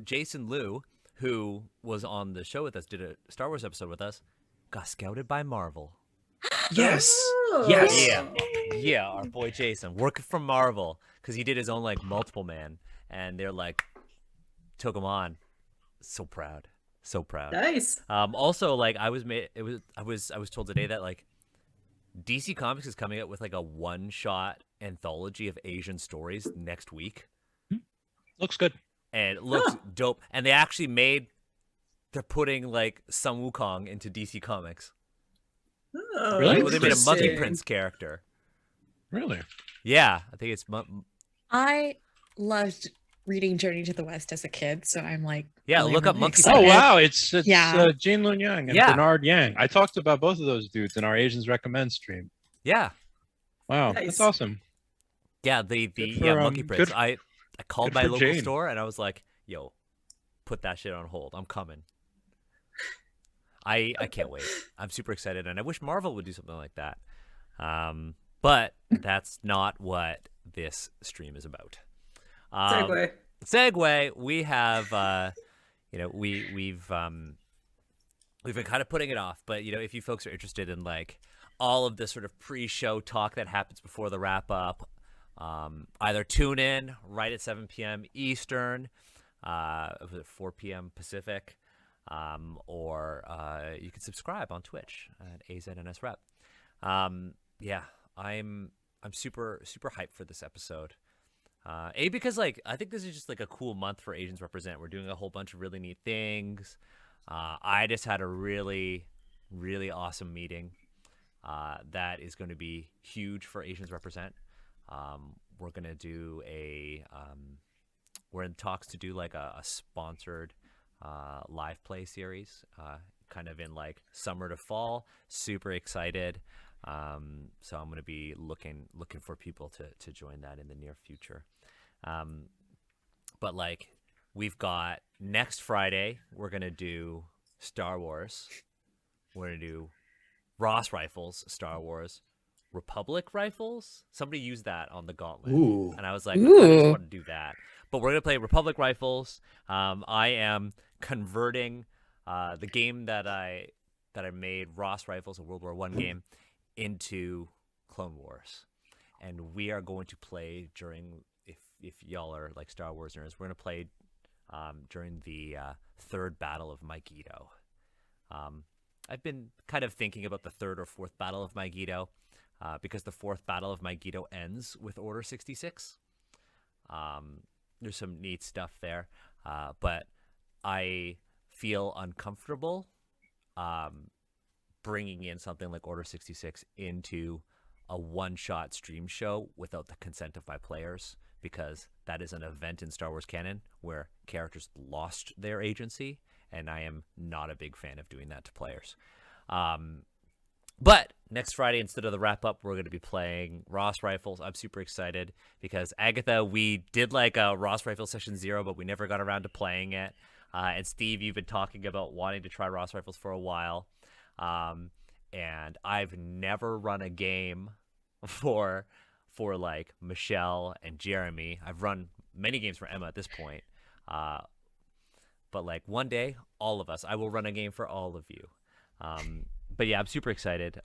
Jason Liu, who was on the show with us, did a Star Wars episode with us, got scouted by Marvel. Yes. Yeah, yeah, our boy Jason working for Marvel because he did his own like multiple man, and they're like took him on. So proud, so proud. Nice. Also, like I was made, I was told today that like DC Comics is coming out with like a one-shot anthology of Asian stories next week, Looks good. and it looks dope. And they're putting like Sun Wukong into DC Comics. Oh, Really? They made a Monkey interesting. Prince character. Really? Yeah, I think it's I loved reading Journey to the West as a kid, so I'm like, Yeah, really, look up really Monkey excited. Oh wow, it's Yeah. Jin Lun Yang and Yeah. Bernard Yang. I talked about both of those dudes in our Asians Recommend stream. yeah. Wow, Nice. that's awesome. Yeah, the Good for, Monkey Prince. good- I called good my for local Jane. store and I was like, "Yo, put that shit on hold. I'm coming." I can't wait. I'm super excited, and I wish Marvel would do something like that. But that's not what this stream is about. Segue. We have, we've been kind of putting it off, but if you folks are interested in like all of the sort of pre-show talk that happens before the wrap-up, either tune in right at 7 p.m. Eastern, 4 p.m. Pacific, or you can subscribe on Twitch at AZNSRep. Yeah, I'm super hyped for this episode. Because like I think this is just like a cool month for Asians Represent. We're doing a whole bunch of really neat things. I just had a really awesome meeting that is going to be huge for Asians Represent. We're going to do we're in talks to do like a sponsored live play series, kind of in like summer to fall. Super excited. So I'm going to be looking for people to join that in the near future. But like we've got next Friday, we're going to do Star Wars. We're going to do Ross Rifles, Star Wars, Republic Rifles. Somebody used that on the Gauntlet. Ooh. And I was like, I just want to do that. But we're going to play Republic Rifles. I am converting the game that I made, Ross Rifles, a World War I game, into Clone Wars. And we are going to play during, if y'all are like Star Wars nerds, we're going to play during the third battle of Megiddo. I've been kind of thinking about the third or fourth battle of Megiddo because the fourth battle of Megiddo ends with Order 66. There's some neat stuff there, but I feel uncomfortable bringing in something like Order 66 into a one-shot stream show without the consent of my players, because that is an event in Star Wars canon where characters lost their agency, and I am not a big fan of doing that to players. But next Friday, instead of the wrap-up, we're going to be playing Ross Rifles. I'm super excited because Agatha, we did like a Ross Rifle Session 0, but we never got around to playing it. And Steve, you've been talking about wanting to try Ross Rifles for a while. And I've never run a game for like Michelle and Jeremy. I've run many games for Emma at this point. But like one day, all of us, I will run a game for all of you. But yeah, I'm super excited.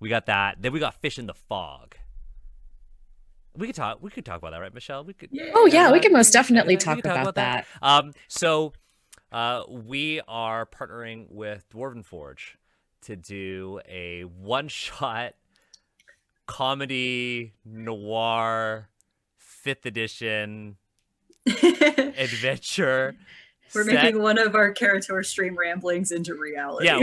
We got that. Then we got Fish in the Fog. We could talk about that, right, Michelle? We could. Oh yeah, we can most definitely talk about that. So we are partnering with Dwarven Forge to do a one-shot comedy noir 5th edition adventure. We're making one of our Karator stream ramblings into reality. Yeah,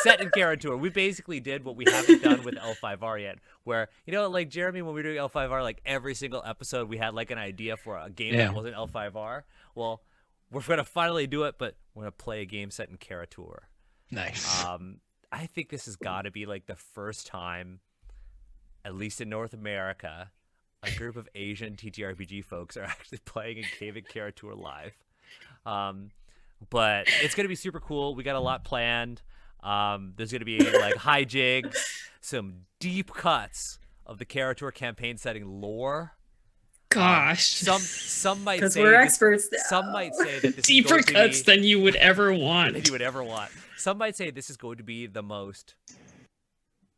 set in Karator. We basically did what we haven't done with L5R yet, where, like Jeremy, when we were doing L5R, like every single episode we had like an idea for a game that wasn't L5R. Well, we're going to finally do it, but we're going to play a game set in Karator. Nice. I think this has got to be like the first time, at least in North America, a group of Asian TTRPG folks are actually playing a game in Karator live. But it's going to be super cool. We got a lot planned. There's going to be like hijigs, some deep cuts of the Karator campaign setting lore. Gosh. Some might Because say we're this- experts now. Some might say that this Deeper is going cuts to be than you would ever want. than you would ever want. Some might say this is going to be the most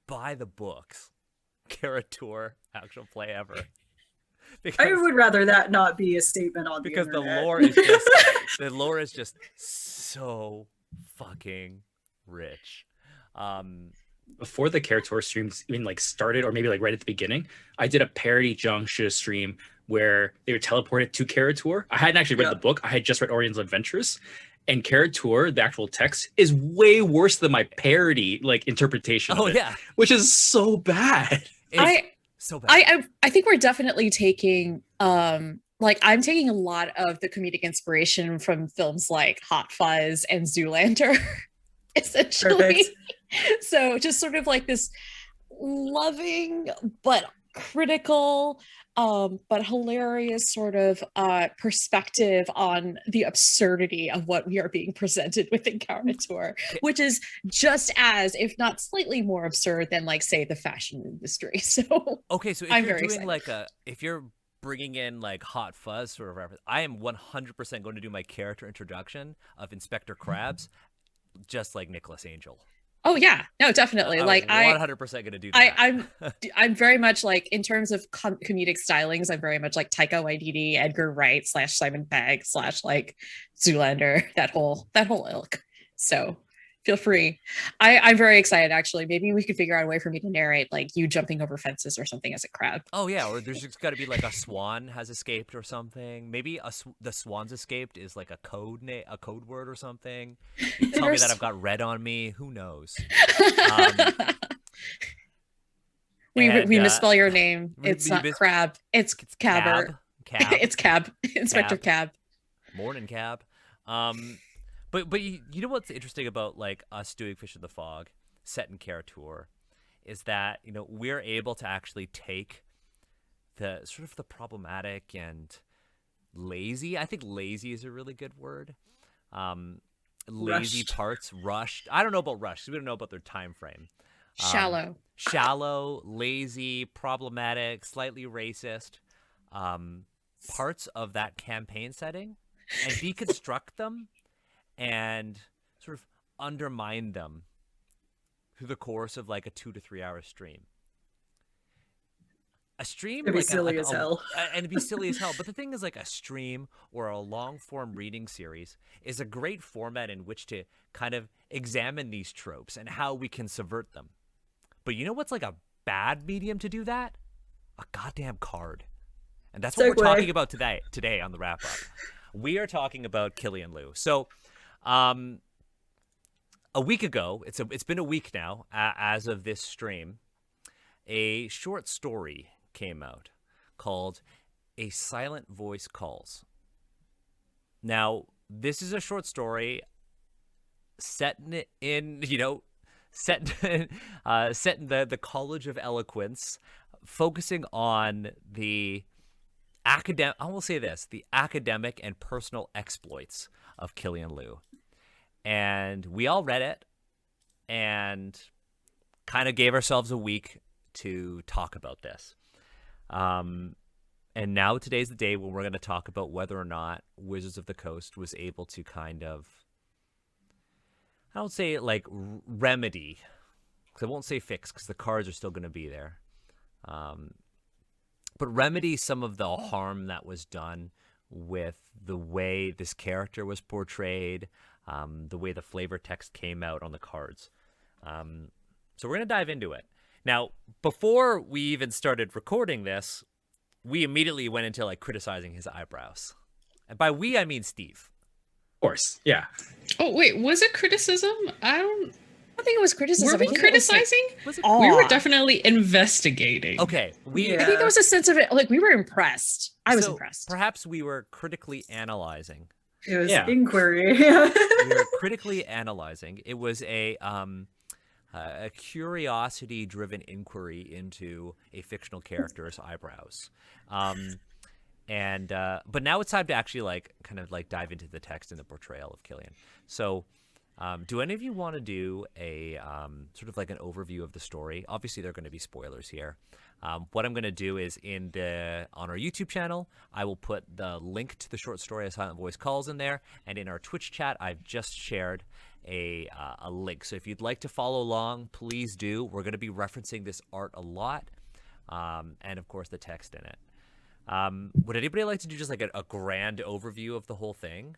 by the books Karator actual play ever. I would rather that not be a statement on because the the internet. lore is just so fucking rich. Before the Karator streams even like started, or maybe like right at the beginning, I did a parody Jiangshi stream where they were teleported to Karator. I hadn't actually read the book. I had just read Oriental Adventures. And Karator, the actual text, is way worse than my parody like interpretation of it, which is so bad. So bad. I think we're definitely taking like I'm taking a lot of the comedic inspiration from films like Hot Fuzz and Zoolander, essentially. So just sort of like this loving but critical but hilarious sort of perspective on the absurdity of what we are being presented with in Karator, which is just as, if not slightly more absurd than, like, say, the fashion industry. So okay, so if I'm you're very doing excited. if you're bringing in like Hot Fuzz sort of reference, I am 100% going to do my character introduction of Inspector Krabs just like Nicholas Angel. Oh yeah, no, definitely. I'm like 100% going to do that. I'm very much like, in terms of comedic stylings, I'm very much like Taika Waititi, Edgar Wright / Simon Pegg / like Zoolander, that whole ilk. So feel free. I'm very excited, actually. Maybe we could figure out a way for me to narrate like you jumping over fences or something as a crab. Oh yeah, or there's just got to be like a swan has escaped or something. Maybe the swan's escaped is like a code word or something. You tell me that I've got red on me. Who knows? We misspell your name. It's not crab. It's cabber. Cab. It's cab. Inspector Cab. Morning Cab. But you know what's interesting about like us doing Fish in the Fog set in Karator is that, you know, we're able to actually take the sort of the problematic and lazy. I think lazy is a really good word. Lazy parts, rushed. I don't know about rushed because we don't know about their time frame. Shallow, lazy, problematic, slightly racist parts of that campaign setting, and deconstruct them and sort of undermine them through the course of like a 2 to 3 hour stream. A stream it'd be silly as hell. And it'd be silly as hell. But the thing is, like, a stream or a long form reading series is a great format in which to kind of examine these tropes and how we can subvert them. But you know what's like a bad medium to do that? A goddamn card. And that's what we're talking about today on the wrap up. We are talking about Killian Liu. So a week ago, it's been a week now as of this stream, a short story came out called A Silent Voice Calls. Now, this is a short story set in the College of Eloquence, focusing on the academic and personal exploits of Killian Liu. And we all read it and kind of gave ourselves a week to talk about this. And now today's the day when we're going to talk about whether or not Wizards of the Coast was able to kind of, I don't say like remedy, because I won't say fix because the cards are still going to be there. But remedy some of the harm that was done with the way this character was portrayed, the way the flavor text came out on the cards. So we're going to dive into it. Now, before we even started recording this, we immediately went into like criticizing his eyebrows. And by we, I mean Steve. Of course, yeah. Oh, wait, was it criticism? I don't think it was criticism. Were we criticizing? We were definitely investigating. Okay. I think there was a sense of it. Like, we were impressed. I was impressed. Perhaps we were critically analyzing. It was inquiry. We were critically analyzing. It was a curiosity-driven inquiry into a fictional character's eyebrows. But now it's time to actually kind of dive into the text and the portrayal of Killian. So Do any of you want to do a sort of like an overview of the story? Obviously, there are going to be spoilers here. What I'm going to do is on our YouTube channel, I will put the link to the short story A Silent Voice Calls in there, and in our Twitch chat, I've just shared a link. So if you'd like to follow along, please do. We're going to be referencing this art a lot, and of course the text in it. Would anybody like to do just like a grand overview of the whole thing?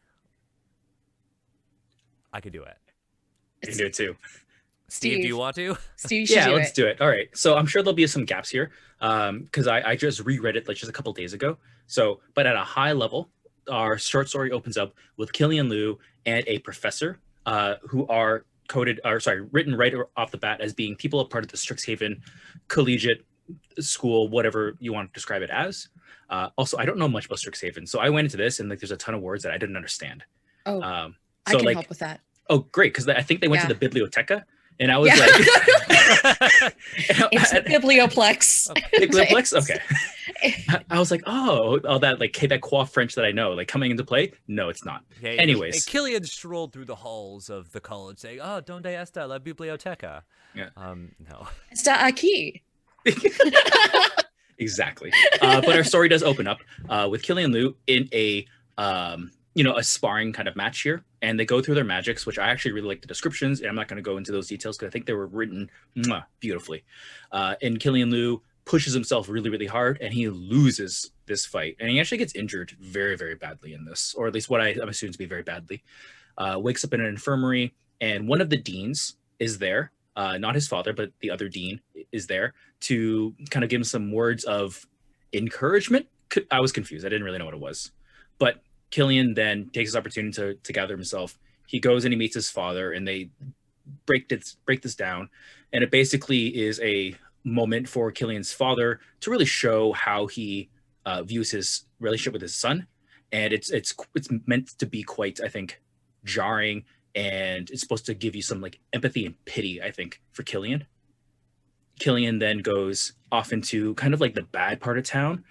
I could do it. I can do it too. Steve, do you want to? Steve, you Yeah, should let's do it. All right. So I'm sure there'll be some gaps here because I just reread it like just a couple days ago. So, but at a high level, our short story opens up with Killian Liu and a professor who are written right off the bat as being people a part of the Strixhaven collegiate school, whatever you want to describe it as. Also, I don't know much about Strixhaven, so I went into this and like there's a ton of words that I didn't understand. Oh, so I can help with that. Oh, great, because I think they went to the biblioteca, and I was like, it's the biblioplex. Biblioplex? Okay. I was like, oh, that like Quebecois French that I know, like coming into play. No, it's not. Okay, anyways, and Killian strolled through the halls of the college saying, "Oh, donde está la biblioteca?" Yeah. No. Está aquí. Exactly. But our story does open up with Killian Liu in a a sparring kind of match here, and they go through their magics, which I actually really like the descriptions, and I'm not going to go into those details because I think they were written beautifully. And Killian Liu pushes himself really, really hard, and he loses this fight, and he actually gets injured very, very badly in this, or at least what I'm assuming to be very badly. Wakes up in an infirmary, and one of the deans is there, not his father, but the other dean is there to kind of give him some words of encouragement. I was confused. I didn't really know what it was, but Killian then takes his opportunity to gather himself. He goes and he meets his father, and they break this down. And it basically is a moment for Killian's father to really show how he views his relationship with his son. And it's meant to be quite, I think, jarring, and it's supposed to give you some like empathy and pity, I think, for Killian. Killian then goes off into kind of like the bad part of town.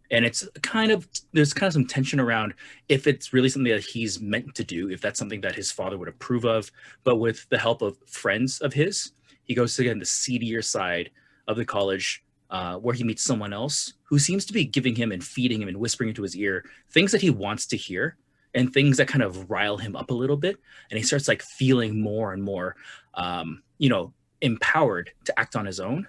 And there's kind of some tension around if it's really something that he's meant to do, if that's something that his father would approve of. But with the help of friends of his, he goes to again the seedier side of the college, where he meets someone else who seems to be giving him and feeding him and whispering into his ear things that he wants to hear and things that kind of rile him up a little bit. And he starts like feeling more and more, empowered to act on his own,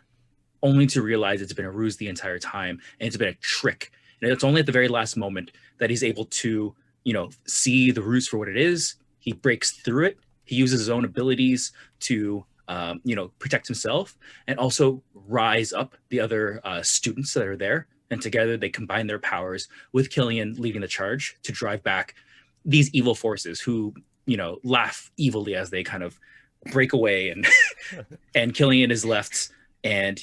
only to realize it's been a ruse the entire time, and it's been a trick. And it's only at the very last moment that he's able to, see the ruse for what it is. He breaks through it. He uses his own abilities to, protect himself and also rise up the other students that are there. And together they combine their powers with Killian leading the charge to drive back these evil forces who, laugh evilly as they kind of break away, and Killian is left. And,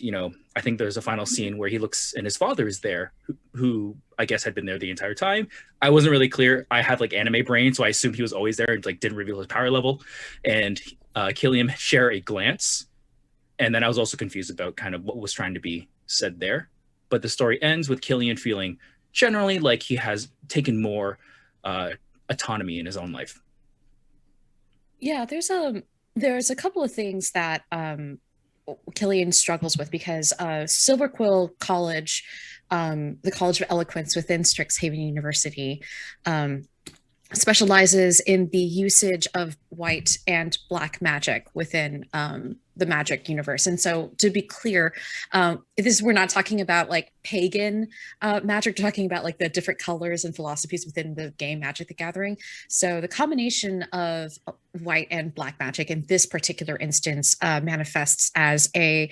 I think there's a final scene where he looks and his father is there, who I guess had been there the entire time. I wasn't really clear. I had like anime brain, so I assumed he was always there and like didn't reveal his power level. And Killian share a glance. And then I was also confused about kind of what was trying to be said there. But the story ends with Killian feeling generally like he has taken more autonomy in his own life. Yeah, there's a couple of things that Killian struggles with, because Silverquill College, the College of Eloquence within Strixhaven University, specializes in the usage of white and black magic within the magic universe. And so, to be clear, we're not talking about like pagan magic. We're talking about like the different colors and philosophies within the game Magic the Gathering. So the combination of white and black magic in this particular instance manifests as a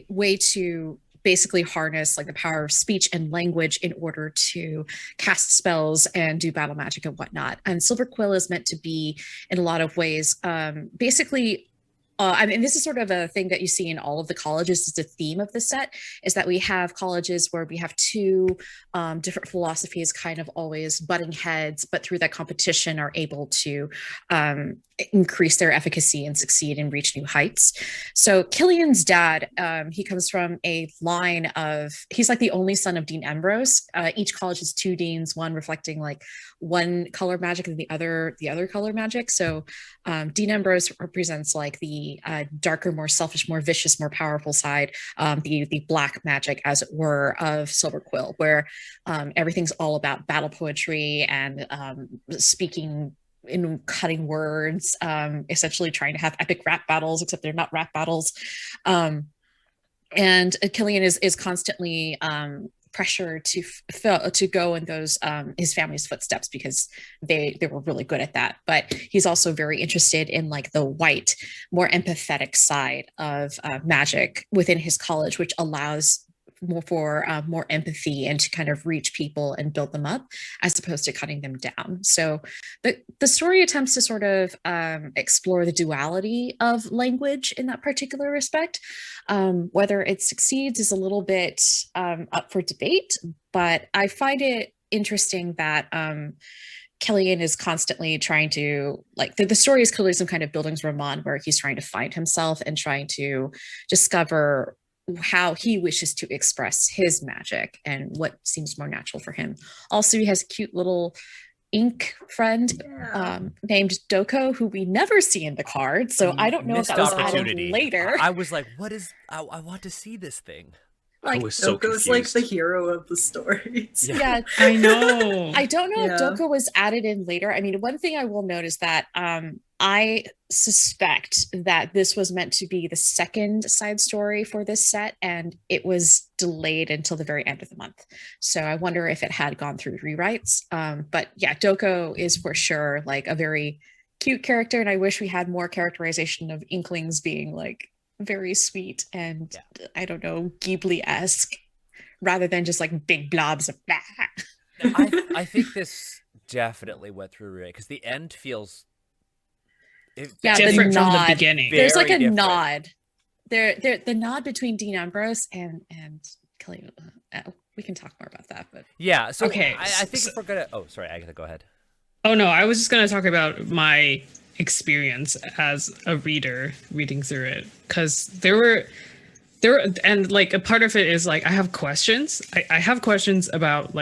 way to basically harness like the power of speech and language in order to cast spells and do battle magic and whatnot. And Silverquill is meant to be, in a lot of ways, basically this is sort of a thing that you see in all of the colleges. It's a theme of the set, is that we have colleges where we have two different philosophies kind of always butting heads, but through that competition are able to increase their efficacy and succeed and reach new heights. So Killian's dad, he comes from a line of, he's like the only son of Dean Ambrose. Each college has two deans, one reflecting like one color magic and the other color magic. So Dean Ambrose represents like the darker, more selfish, more vicious, more powerful side, the black magic, as it were, of Silver Quill, where everything's all about battle poetry and speaking in cutting words, essentially trying to have epic rap battles, except they're not rap battles. And Killian is constantly pressured to go in those his family's footsteps because they were really good at that. But he's also very interested in like the white, more empathetic side of magic within his college, which allows more empathy and to kind of reach people and build them up as opposed to cutting them down. So the story attempts to sort of explore the duality of language in that particular respect. Whether it succeeds is a little bit up for debate, but I find it interesting that Killian is constantly trying to, like, the story is clearly some kind of Bildungsroman where he's trying to find himself and trying to discover how he wishes to express his magic and what seems more natural for him. Also, he has a cute little ink friend named Doko, who we never see in the card. So I don't know if that was added later. I was like, what is, I want to see this thing. Like, I was so Doko's confused. like the hero of the stories. Yeah, I know. I don't know if Doko was added in later. I mean, one thing I will note is that I suspect that this was meant to be the second side story for this set, and it was delayed until the very end of the month. So I wonder if it had gone through rewrites. But yeah, Doko is for sure like a very cute character, and I wish we had more characterization of Inklings being like very sweet and I don't know, Ghibli-esque, rather than just like big blobs of I think this definitely went through rewrite because the end feels different from the beginning. There's like a different. nod. The nod between Dean Ambrose and Killian. We can talk more about that, but yeah. So okay, I think if we're gonna, oh sorry, Agatha, go ahead. Oh no, I was just gonna talk about my experience as a reader reading through it, because there were and like a part of it is like I have questions. I have questions about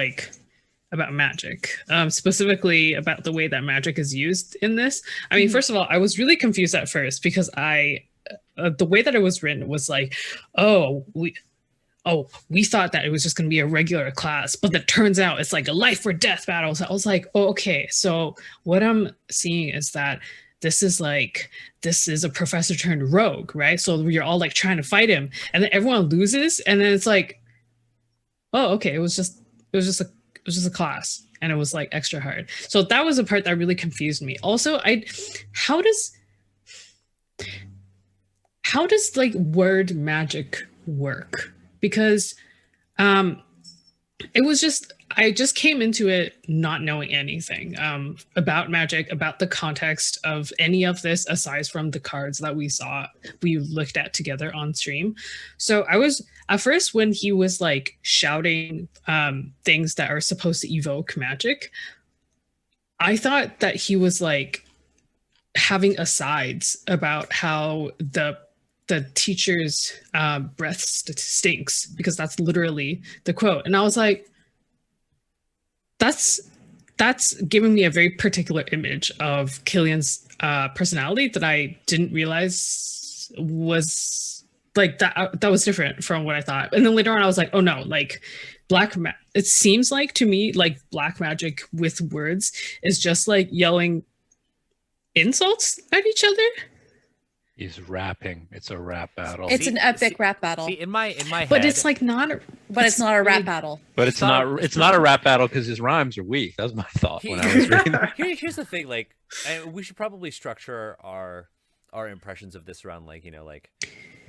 magic, specifically about the way that magic is used in this. I mean, first of all, I was really confused at first because the way that it was written was like, we thought that it was just going to be a regular class, but it turns out it's like a life or death battle. So I was like, oh, okay. So what I'm seeing is that this is a professor turned rogue, right? So you're all like trying to fight him, and then everyone loses, and then it's like, oh, okay, it was just a class, and it was like extra hard. So that was a part that really confused me. Also, how does like word magic work? Because I just came into it not knowing anything about magic, about the context of any of this aside from the cards that we looked at together on stream. So I was at first, when he was like shouting things that are supposed to evoke magic, I thought that he was like having asides about how the teacher's breath stinks, because that's literally the quote. And I was like, that's giving me a very particular image of Killian's personality that I didn't realize was like that was different from what I thought. And then later on I was like, oh no, like it seems like to me like black magic with words is just like yelling insults at each other. He's rapping. It's a rap battle. It's an epic rap battle. See, in my head, But it's like not. But it's not a rap battle. But it's not a rap battle because his rhymes are weak. That was my thought when I was reading. Here's the thing, like, we should probably structure our impressions of this around, like, you know, like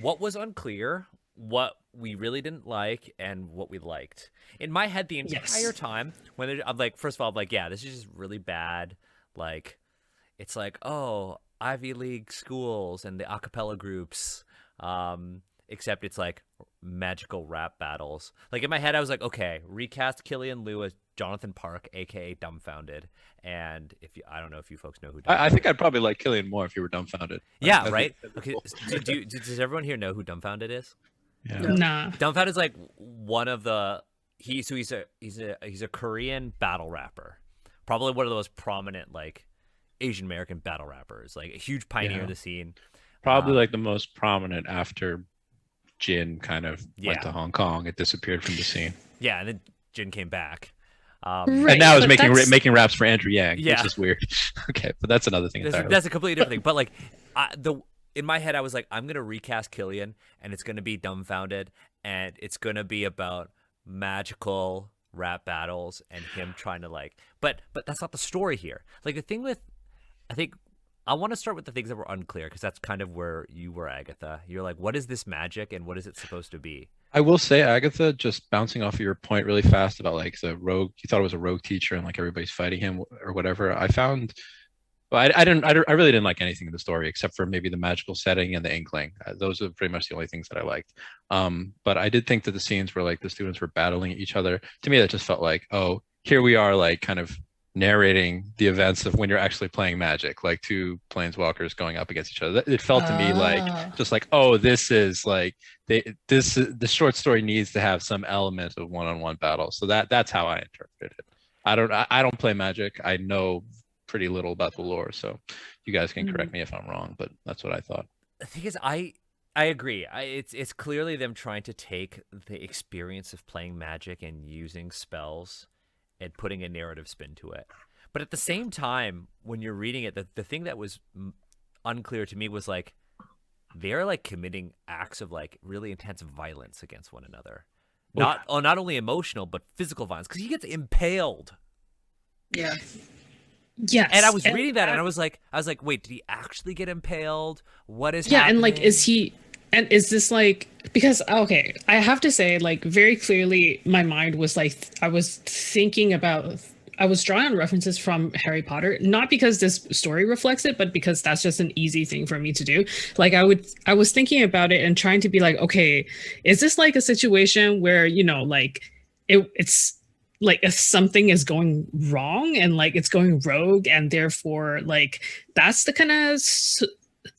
what was unclear, what we really didn't like, and what we liked. In my head, the entire time, I'm like, first of all, I'm like, yeah, this is just really bad. Like, it's like, oh, Ivy League schools and the acapella groups, except it's like magical rap battles. Like in my head, I was like, okay, recast Killian Liu as Jonathan Park, aka Dumbfounded, and I don't know if you folks know who. I think I'd probably like Killian more if you were dumbfounded. Yeah, I right. think- Okay, does everyone here know who Dumbfounded is? Yeah. No. Nah. Dumbfounded is like one of the he's a Korean battle rapper, probably one of the most prominent like Asian American battle rappers, like a huge pioneer Yeah. of the scene. Probably like the most prominent after Jin kind of went Yeah. to Hong Kong. It disappeared from the scene. Yeah, and then Jin came back. Right. And now he's but making that's- making raps for Andrew Yang, Yeah. which is weird. Okay, but that's another thing entirely. That's a completely different thing. But like, in my head, I was like, I'm gonna recast Killian, and it's gonna be Dumbfounded, and it's gonna be about magical rap battles and him trying to like. But that's not the story here. Like the thing with, I think. I want to start with the things that were unclear because that's kind of where you were, Agatha. You're like, what is this magic and what is it supposed to be? I will say, Agatha, just bouncing off of your point really fast about like the rogue, you thought it was a rogue teacher and like everybody's fighting him or whatever. I found, well, I really didn't like anything in the story except for maybe the magical setting and the inkling. Those are pretty much the only things that I liked. But I did think that the scenes where like the students were battling each other, to me, that just felt like, oh, here we are, like kind of narrating the events of when you're actually playing Magic, like two planeswalkers going up against each other. It felt to me like just like, oh, this is like the short story needs to have some element of one-on-one battle. So that's how I interpreted it. I don't play Magic. I know pretty little about the lore, so you guys can correct me if I'm wrong, but that's what I thought. The thing is, I agree. It's clearly them trying to take the experience of playing Magic and using spells and putting a narrative spin to it. But at the same time, when you're reading it, the thing that was unclear to me was like, they're like committing acts of like really intense violence against one another. Not only emotional, but physical violence, because he gets impaled. Yeah. Yes. And I was reading that and I was like, wait, did he actually get impaled? What is yeah, happening? and like is this like, because okay, I have to say, like, very clearly my mind was like, I was thinking about, I was drawing on references from Harry Potter, not because this story reflects it, but because that's just an easy thing for me to do. Like I was thinking about it and trying to be like, okay, is this like a situation where, you know, like it's like if something is going wrong and like it's going rogue and therefore like that's the kind of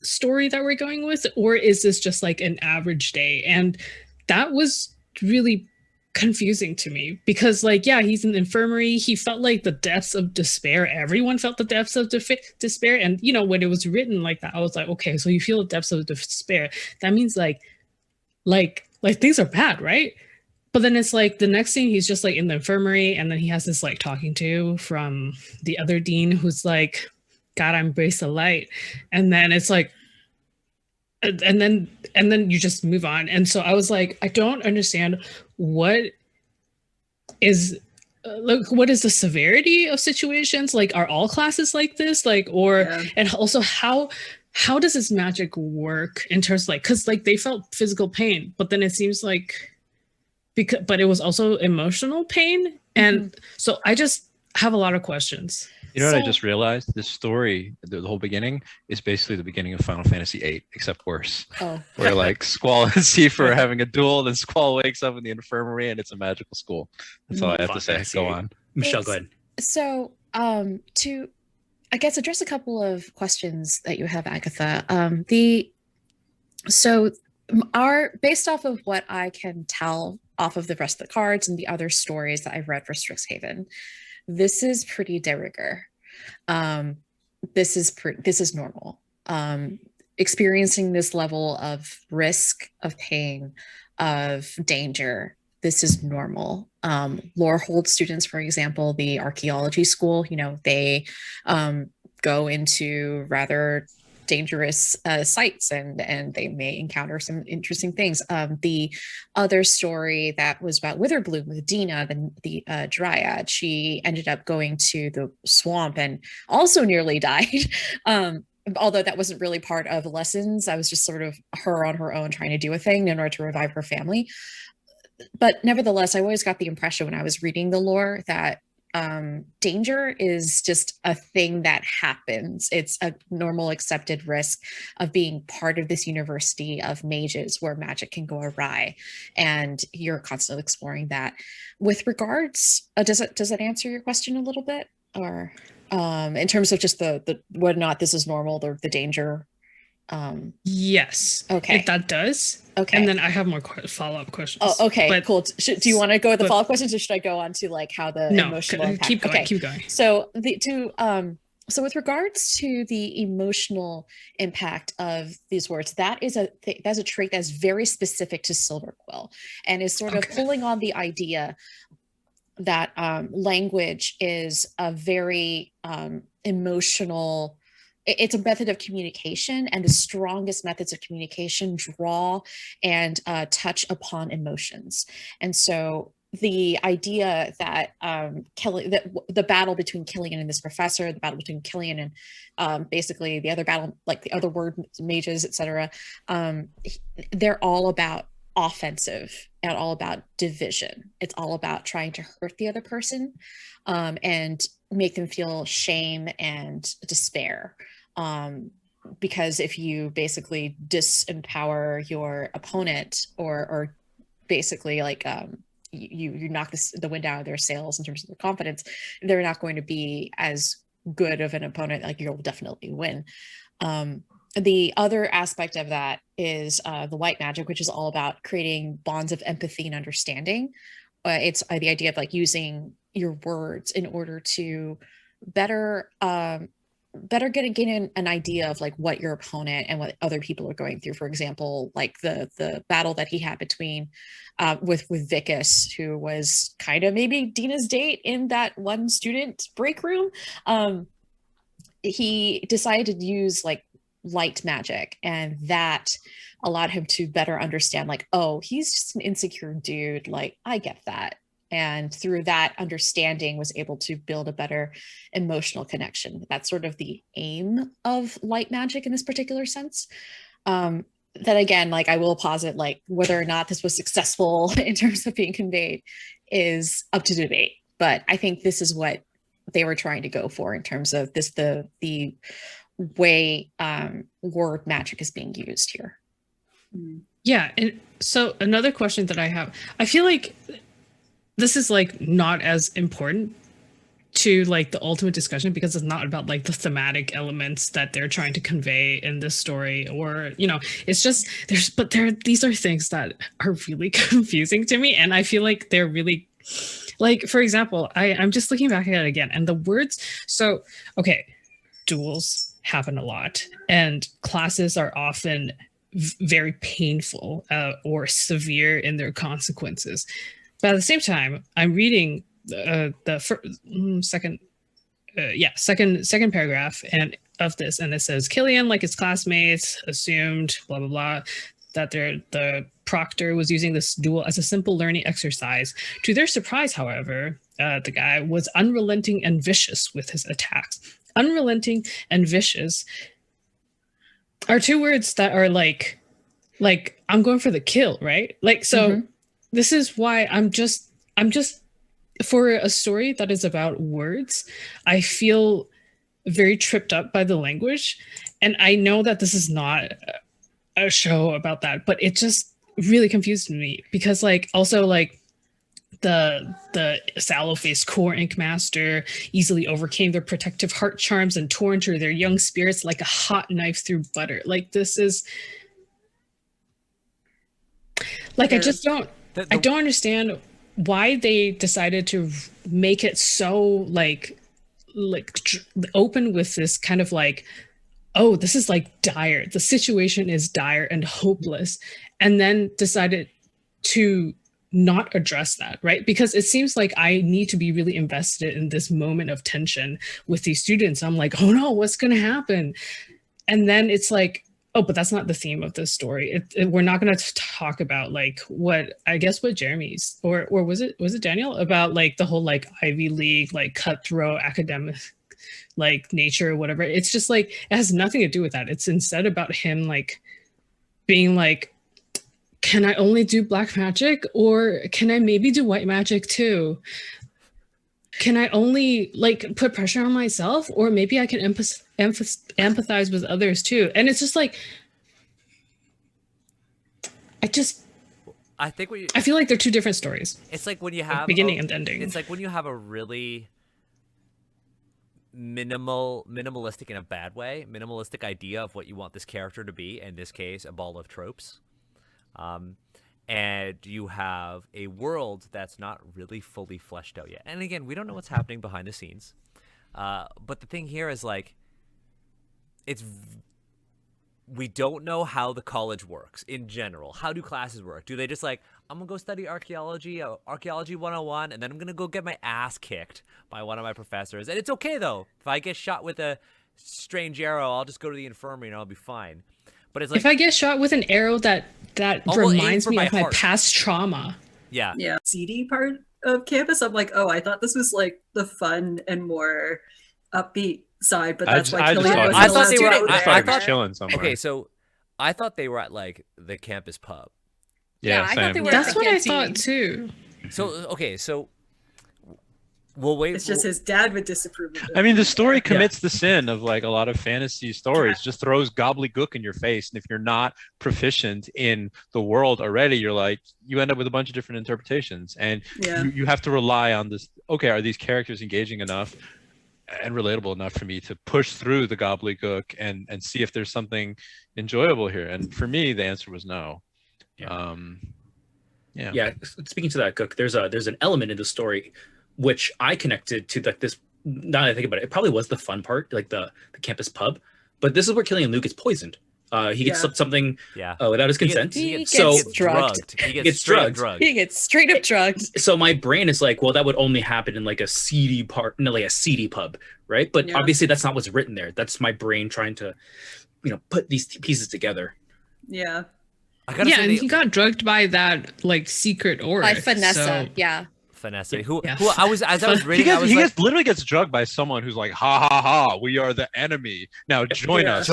story that we're going with, or is this just like an average day? And that was really confusing to me because like, yeah, he's in the infirmary, he felt like the depths of despair, everyone felt the depths of despair, and you know, when it was written like that, I was like, okay, so you feel the depths of despair, that means like things are bad, right? But then it's like the next scene, he's just like in the infirmary, and then he has this like talking to from the other dean who's like, "God, embrace the light," and then it's like, and then you just move on. And so I was like, I don't understand what is what is the severity of situations? Like, are all classes like this? Like, or and also how does this magic work in terms of like, because like they felt physical pain, but then it seems like but it was also emotional pain, and so I just have a lot of questions. You know what I just realized? This story, the whole beginning, is basically the beginning of Final Fantasy VIII, except worse. Oh. Where like Squall and Seifer are having a duel, then Squall wakes up in the infirmary and it's a magical school. That's all I have to say. Go on. Michelle, go ahead. So to I guess address a couple of questions that you have, Agatha. Based off of what I can tell off of the rest of the cards and the other stories that I've read for Strixhaven, this is pretty de rigueur. This is normal. Experiencing this level of risk, of pain, of danger, this is normal. Lorehold students, for example, the archaeology school, you know, they go into rather dangerous sites and they may encounter some interesting things. The other story that was about Witherbloom with Dina, the dryad, she ended up going to the swamp and also nearly died. Although that wasn't really part of the lessons. I was just sort of her on her own trying to do a thing in order to revive her family. But nevertheless, I always got the impression when I was reading the lore that danger is just a thing that happens. It's a normal accepted risk of being part of this university of mages where magic can go awry, and you're constantly exploring that. With regards, does it answer your question a little bit, or in terms of just the whether or not this is normal, the danger? Yes. Okay. If that does. Okay. And then I have more follow-up questions. Oh, okay, but, cool. Do you want to go with the follow-up questions, or should I go on to like how the emotional impact? Keep going. Okay. Keep going. So so with regards to the emotional impact of these words, that's a trait that's very specific to Silverquill, and is sort of pulling on the idea that language is a very emotional. It's a method of communication, and the strongest methods of communication draw and touch upon emotions. And so the idea that the battle between Killian and this professor, the battle between Killian and basically the other battle, like the other word mages, etc., they're all about offensive and all about division. It's all about trying to hurt the other person and make them feel shame and despair. Because if you basically disempower your opponent, or basically like you knock the wind out of their sails in terms of their confidence, they're not going to be as good of an opponent. Like, you'll definitely win. The other aspect of that is the white magic, which is all about creating bonds of empathy and understanding. It's the idea of like using your words in order to better gain an idea of like what your opponent and what other people are going through. For example, like the battle that he had between with Vicus, who was kind of maybe Dina's date in that one student break room. He decided to use like light magic, and that allowed him to better understand like, oh, he's just an insecure dude, like I get that. And through that understanding was able to build a better emotional connection. That's sort of the aim of light magic in this particular sense. Then again, like I will posit like whether or not this was successful in terms of being conveyed is up to debate. But I think this is what they were trying to go for in terms of this, the way word magic is being used here. Yeah. And so another question that I have, I feel like this is like not as important to like the ultimate discussion, because it's not about like the thematic elements that they're trying to convey in this story, or it's just these are things that are really confusing to me, and I feel like they're really, like, for example, I'm just looking back at it again, and the words. So okay, duels happen a lot, and classes are often very painful or severe in their consequences. But at the same time, I'm reading second paragraph and of this, and it says Killian, like his classmates, assumed blah blah blah that the proctor was using this duel as a simple learning exercise. To their surprise, however, the guy was unrelenting and vicious with his attacks. Unrelenting and vicious are two words that are like I'm going for the kill, right? Like, so this is why I'm just for a story that is about words, I feel very tripped up by the language. And I know that this is not a show about that, but it just really confused me, because like also like the sallow-faced core ink master easily overcame their protective heart charms and tore into their young spirits like a hot knife through butter. Like, this is like, I just don't I don't understand why they decided to make it so like open with this kind of like, oh, this is like dire, the situation is dire and hopeless, and then decided to not address that, right? Because it seems like I need to be really invested in this moment of tension with these students. I'm like, oh no, what's going to happen? And then it's like, oh, but that's not the theme of this story. We're not going to talk about like what Jeremy's or was it Daniel, about like the whole like Ivy League, like cutthroat academic like nature or whatever. It's just like, it has nothing to do with that. It's instead about him like being like, can I only do black magic, or can I maybe do white magic too? can I only like put pressure on myself, or maybe I can empathize with others too? And it's just like, I think I feel like they're two different stories. It's like when you have beginning and ending. It's like when you have a really minimalistic in a bad way, minimalistic idea of what you want this character to be. In this case, a ball of tropes. And you have a world that's not really fully fleshed out yet. And again, we don't know what's happening behind the scenes. But the thing here is like, we don't know how the college works in general. How do classes work? Do they just like, I'm gonna go study archaeology 101, and then I'm gonna go get my ass kicked by one of my professors. And it's okay though. If I get shot with a strange arrow, I'll just go to the infirmary and I'll be fine. But it's like, if I get shot with an arrow that reminds me of my past trauma. Yeah. Yeah. Seedy part of campus, I'm like, oh, I thought this was like the fun and more upbeat side, but that's why Killian was I thought they were. I thought chilling somewhere. Okay, so I thought they were at like the campus pub. Yeah, I thought they were. That's what I thought too. So okay, so we'll wait. It's just his dad would disapprove of it. I mean, the story commits the sin of like a lot of fantasy stories, just throws gobbledygook in your face. And if you're not proficient in the world already, you're like, you end up with a bunch of different interpretations. And you have to rely on this. Okay, are these characters engaging enough and relatable enough for me to push through the gobbledygook and see if there's something enjoyable here? And for me, the answer was no. Yeah. Speaking to that, Cook, there's an element in the story which I connected to, like this. Now that I think about it, it probably was the fun part, like the campus pub. But this is where Killian Luke is poisoned. He gets something without his consent. He gets drugged. He gets drugged. He gets straight up drugged. So my brain is like, well, that would only happen in like a seedy part, no, like a seedy pub, right? But obviously that's not what's written there. That's my brain trying to, put these pieces together. Yeah. And he got drugged by that like secret auric. By Vanessa, Vanessa, who I was reading, he literally gets drugged by someone who's like, ha ha ha, we are the enemy. Now join us.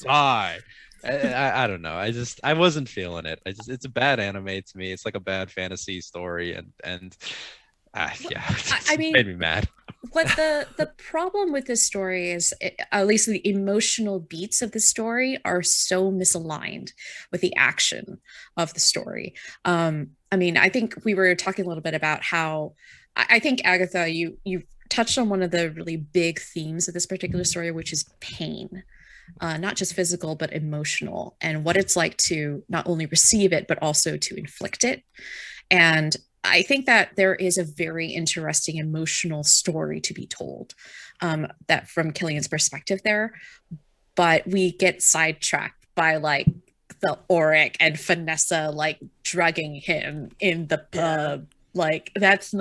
Die. I don't know. I wasn't feeling it. It's a bad anime to me. It's like a bad fantasy story, and I mean, made me mad. But the problem with this story is, at least the emotional beats of the story are so misaligned with the action of the story. I mean, I think we were talking a little bit about how I think, Agatha, you touched on one of the really big themes of this particular story, which is pain. Not just physical, but emotional, and what it's like to not only receive it, but also to inflict it. And I think that there is a very interesting emotional story to be told, that from Killian's perspective there, but we get sidetracked by like the auric and Vanessa like drugging him in the pub. Like this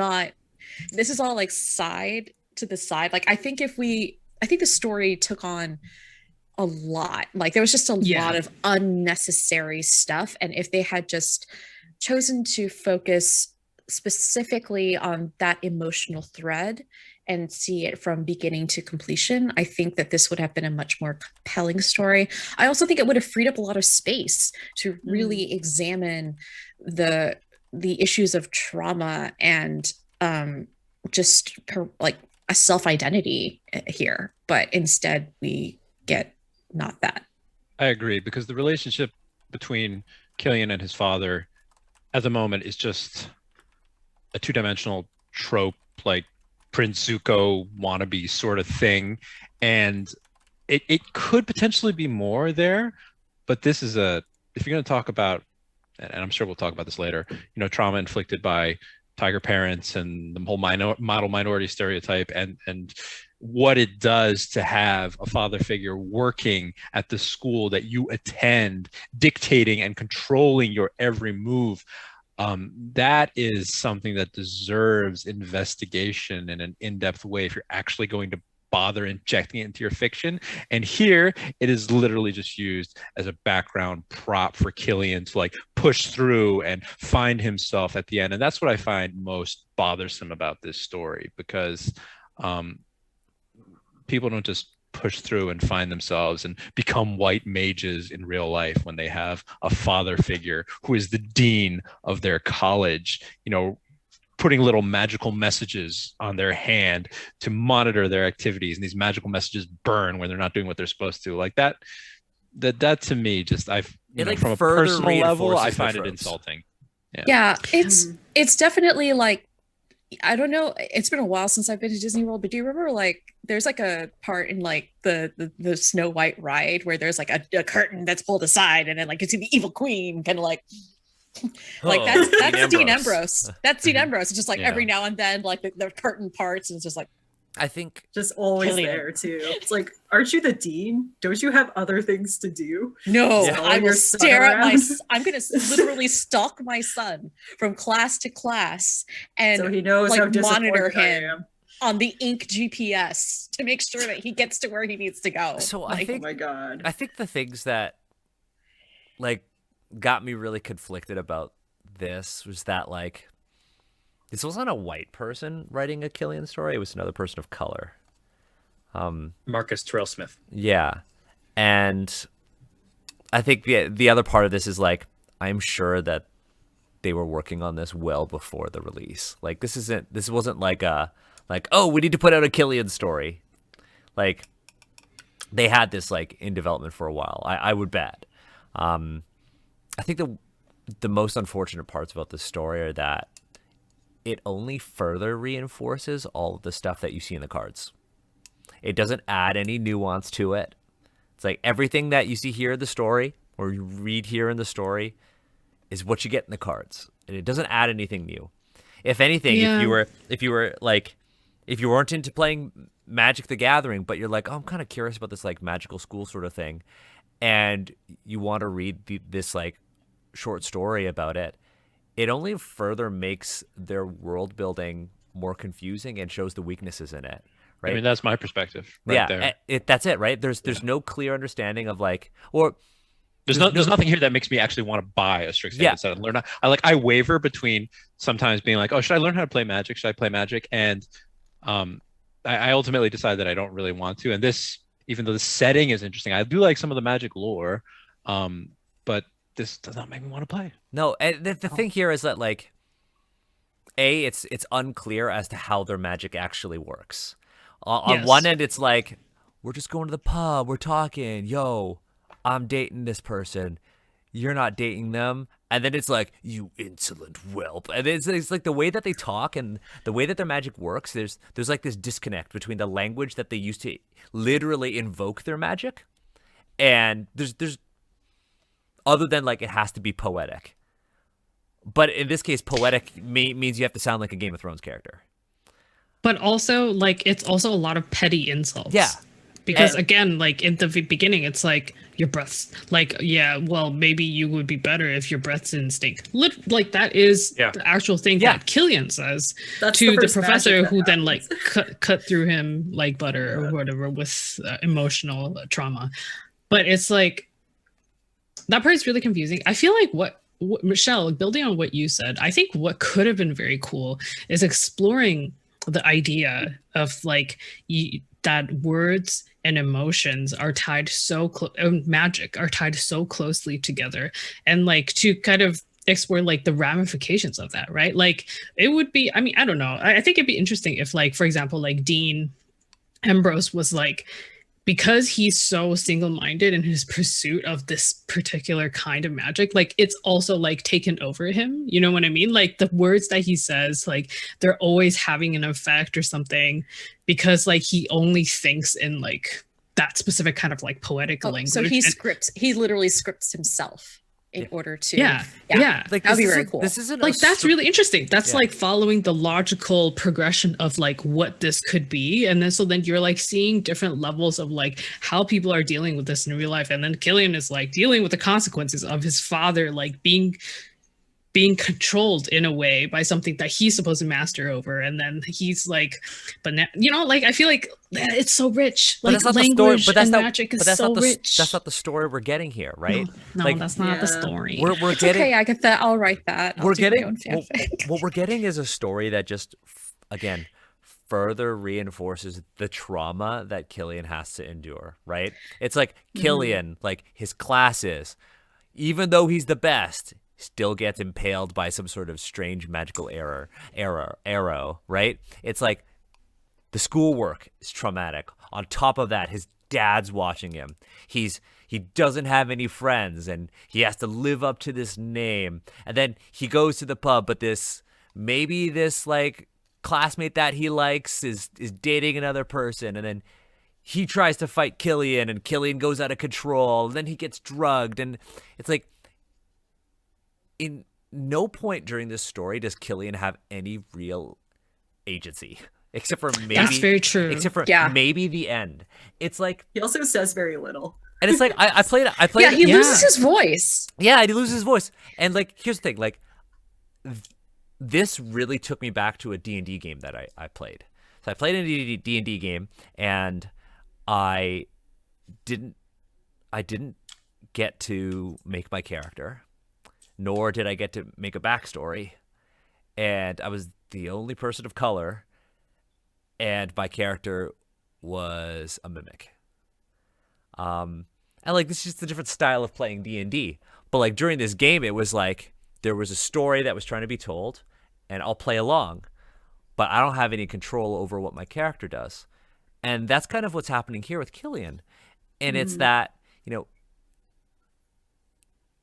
is all like side to the side. Like I think the story took on a lot. Like there was just a lot of unnecessary stuff, and if they had just chosen to focus specifically on that emotional thread and see it from beginning to completion, I think that this would have been a much more compelling story. I also think it would have freed up a lot of space to really examine the issues of trauma and like a self-identity here. But instead we get not that. I agree, because the relationship between Killian and his father at the moment is just a two-dimensional trope, like Prince Zuko wannabe sort of thing. And it could potentially be more there, but this is if you're going to talk about, and I'm sure we'll talk about this later, trauma inflicted by tiger parents and the whole model minority stereotype and what it does to have a father figure working at the school that you attend, dictating and controlling your every move. That is something that deserves investigation in an in-depth way if you're actually going to bother injecting it into your fiction. And here it is literally just used as a background prop for Killian to like push through and find himself at the end. And that's what I find most bothersome about this story, because people don't just push through and find themselves and become white mages in real life when they have a father figure who is the dean of their college, putting little magical messages on their hand to monitor their activities, and these magical messages burn when they're not doing what they're supposed to. Like that to me, just from a personal level, I find it insulting. Yeah, it's definitely like, I don't know, it's been a while since I've been to Disney World, but do you remember like there's like a part in like the Snow White ride where there's like a curtain that's pulled aside and then like you see the evil queen kind of like that's Dean Ambrose. That's Dean Ambrose. It's just like every now and then like the curtain parts and it's just like, I think just always there too. It's like, aren't you the dean? Don't you have other things to do? No, I will stare at I'm going to literally stalk my son from class to class and so he knows like how monitor him on the ink GPS to make sure that he gets to where he needs to go. So like, I think, oh my God. I think the things that like got me really conflicted about this was that like this wasn't a white person writing a Killian story. It was another person of color. Marcus Terrell Smith. Yeah. And I think the other part of this is like, I'm sure that they were working on this well before the release. Like this wasn't like oh, we need to put out a Killian story. Like they had this like in development for a while. I would bet. I think the most unfortunate parts about this story are that it only further reinforces all of the stuff that you see in the cards. It doesn't add any nuance to it. It's like everything that you see here in the story or you read here in the story is what you get in the cards. And it doesn't add anything new. If anything, if you weren't into playing Magic the Gathering, but you're like, oh, I'm kind of curious about this like magical school sort of thing, and you want to read this like short story about it, it only further makes their world building more confusing and shows the weaknesses in it. Right? I mean, that's my perspective. Right there. That's it, right? There's no clear understanding of like, or there's nothing here that makes me actually want to buy a Strixhaven set and learn. I waver between sometimes being like, oh, should I learn how to play Magic? Should I play Magic? And I ultimately decide that I don't really want to. And this, even though the setting is interesting, I do like some of the Magic lore, but this does not make me want to play. No, and the thing here is that like, it's unclear as to how their magic actually works. On one end, it's like, we're just going to the pub, we're talking, yo, I'm dating this person, you're not dating them. And then it's like, you insolent whelp. And it's like the way that they talk and the way that their magic works, there's like this disconnect between the language that they use to literally invoke their magic. And there's other than like it has to be poetic. But in this case, poetic means you have to sound like a Game of Thrones character. But also, like, it's also a lot of petty insults. Yeah. Because again, like in the beginning, it's like your breath's like, yeah, well, maybe you would be better if your breaths didn't stink. Like that is the actual thing that Killian says to the professor, who then like cut through him like butter or whatever with emotional trauma. But it's like that part is really confusing. I feel like what Michelle, building on what you said, I think what could have been very cool is exploring the idea of like that words and emotions are tied so magic are tied so closely together, and like to kind of explore like the ramifications of that, right? Like it would be, I mean, I don't know, I think it'd be interesting if like, for example, like Dean Ambrose was like, because he's so single-minded in his pursuit of this particular kind of magic, like it's also like taken over him. You know what I mean? Like the words that he says, like they're always having an effect or something, because like he only thinks in like that specific kind of like poetic language. So he literally scripts himself in order to like that'd be very cool. This isn't like that's really interesting. That's like following the logical progression of like what this could be, and then so then you're like seeing different levels of like how people are dealing with this in real life, and then Killian is like dealing with the consequences of his father like being controlled in a way by something that he's supposed to master over, and then he's like, but now, you know, like I feel like it's so rich, like language and magic is so rich. That's not the story we're getting here, right? No, like, that's not the story. We're getting, okay, Agatha, I'll write that. We're getting what we're getting is a story that just again further reinforces the trauma that Killian has to endure, right? It's like Killian, like his classes, even though he's the best, still gets impaled by some sort of strange magical arrow, right? It's like the schoolwork is traumatic. On top of that, his dad's watching him. He doesn't have any friends, and he has to live up to this name. And then he goes to the pub, but this like classmate that he likes is dating another person, and then he tries to fight Killian, and Killian goes out of control. And then he gets drugged, and it's like, in no point during this story does Killian have any real agency, except for maybe That's very true. Except for maybe the end. It's like he also says very little. And it's like I played. Yeah, he loses his voice. Yeah, he loses his voice. And like, here's the thing, like, this really took me back to a D&D game that I played. So I played a D&D game, and I didn't get to make my character, nor did I get to make a backstory. And I was the only person of color, and my character was a mimic. And like, this is just a different style of playing D&D. But like, during this game, it was like there was a story that was trying to be told, and I'll play along, but I don't have any control over what my character does. And that's kind of what's happening here with Killian. And it's that, you know,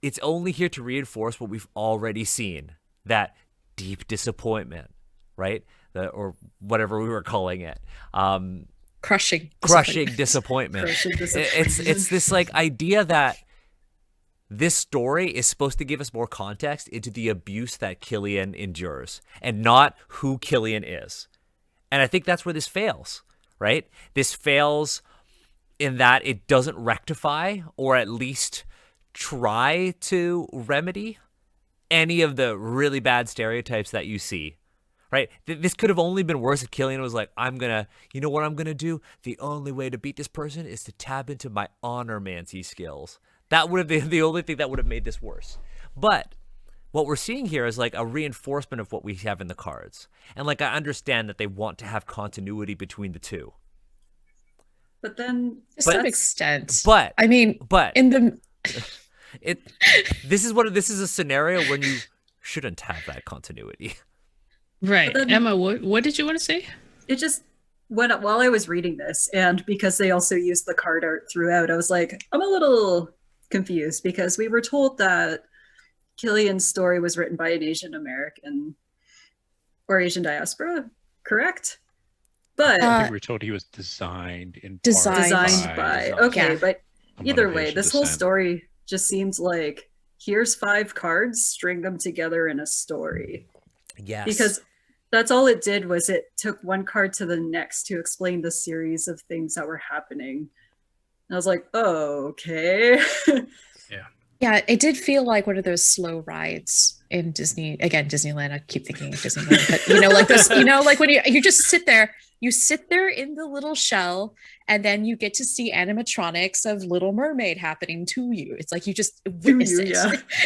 it's only here to reinforce what we've already seen, that deep disappointment, right? Or whatever we were calling it. Crushing disappointment. It's this like idea that this story is supposed to give us more context into the abuse that Killian endures, and not who Killian is. And I think that's where this fails, right? This fails in that it doesn't rectify, or at least try to remedy, any of the really bad stereotypes that you see. Right? This could have only been worse if Killian was like, you know what I'm going to do? The only way to beat this person is to tap into my honormancy skills. That would have been the only thing that would have made this worse. But what we're seeing here is like a reinforcement of what we have in the cards. And like, I understand that they want to have continuity between the two. But then, to some extent. But I mean, in the this is a scenario when you shouldn't have that continuity. Right. Then, Emma, what did you want to say? It just went up while I was reading this, and because they also used the card art throughout, I was like, I'm a little confused, because we were told that Killian's story was written by an Asian American or Asian diaspora, correct? But I think we were told he was designed by. Okay, but either way, this whole story just seems like, here's 5 cards, string them together in a story. Yes. Because that's all it did, was it took one card to the next to explain the series of things that were happening. And I was like, oh, okay. Yeah, it did feel like one of those slow rides in Disneyland. I keep thinking of Disneyland, but you know, like this, you know, like when you just sit there in the little shell, and then you get to see animatronics of Little Mermaid happening to you. It's like you just witness it.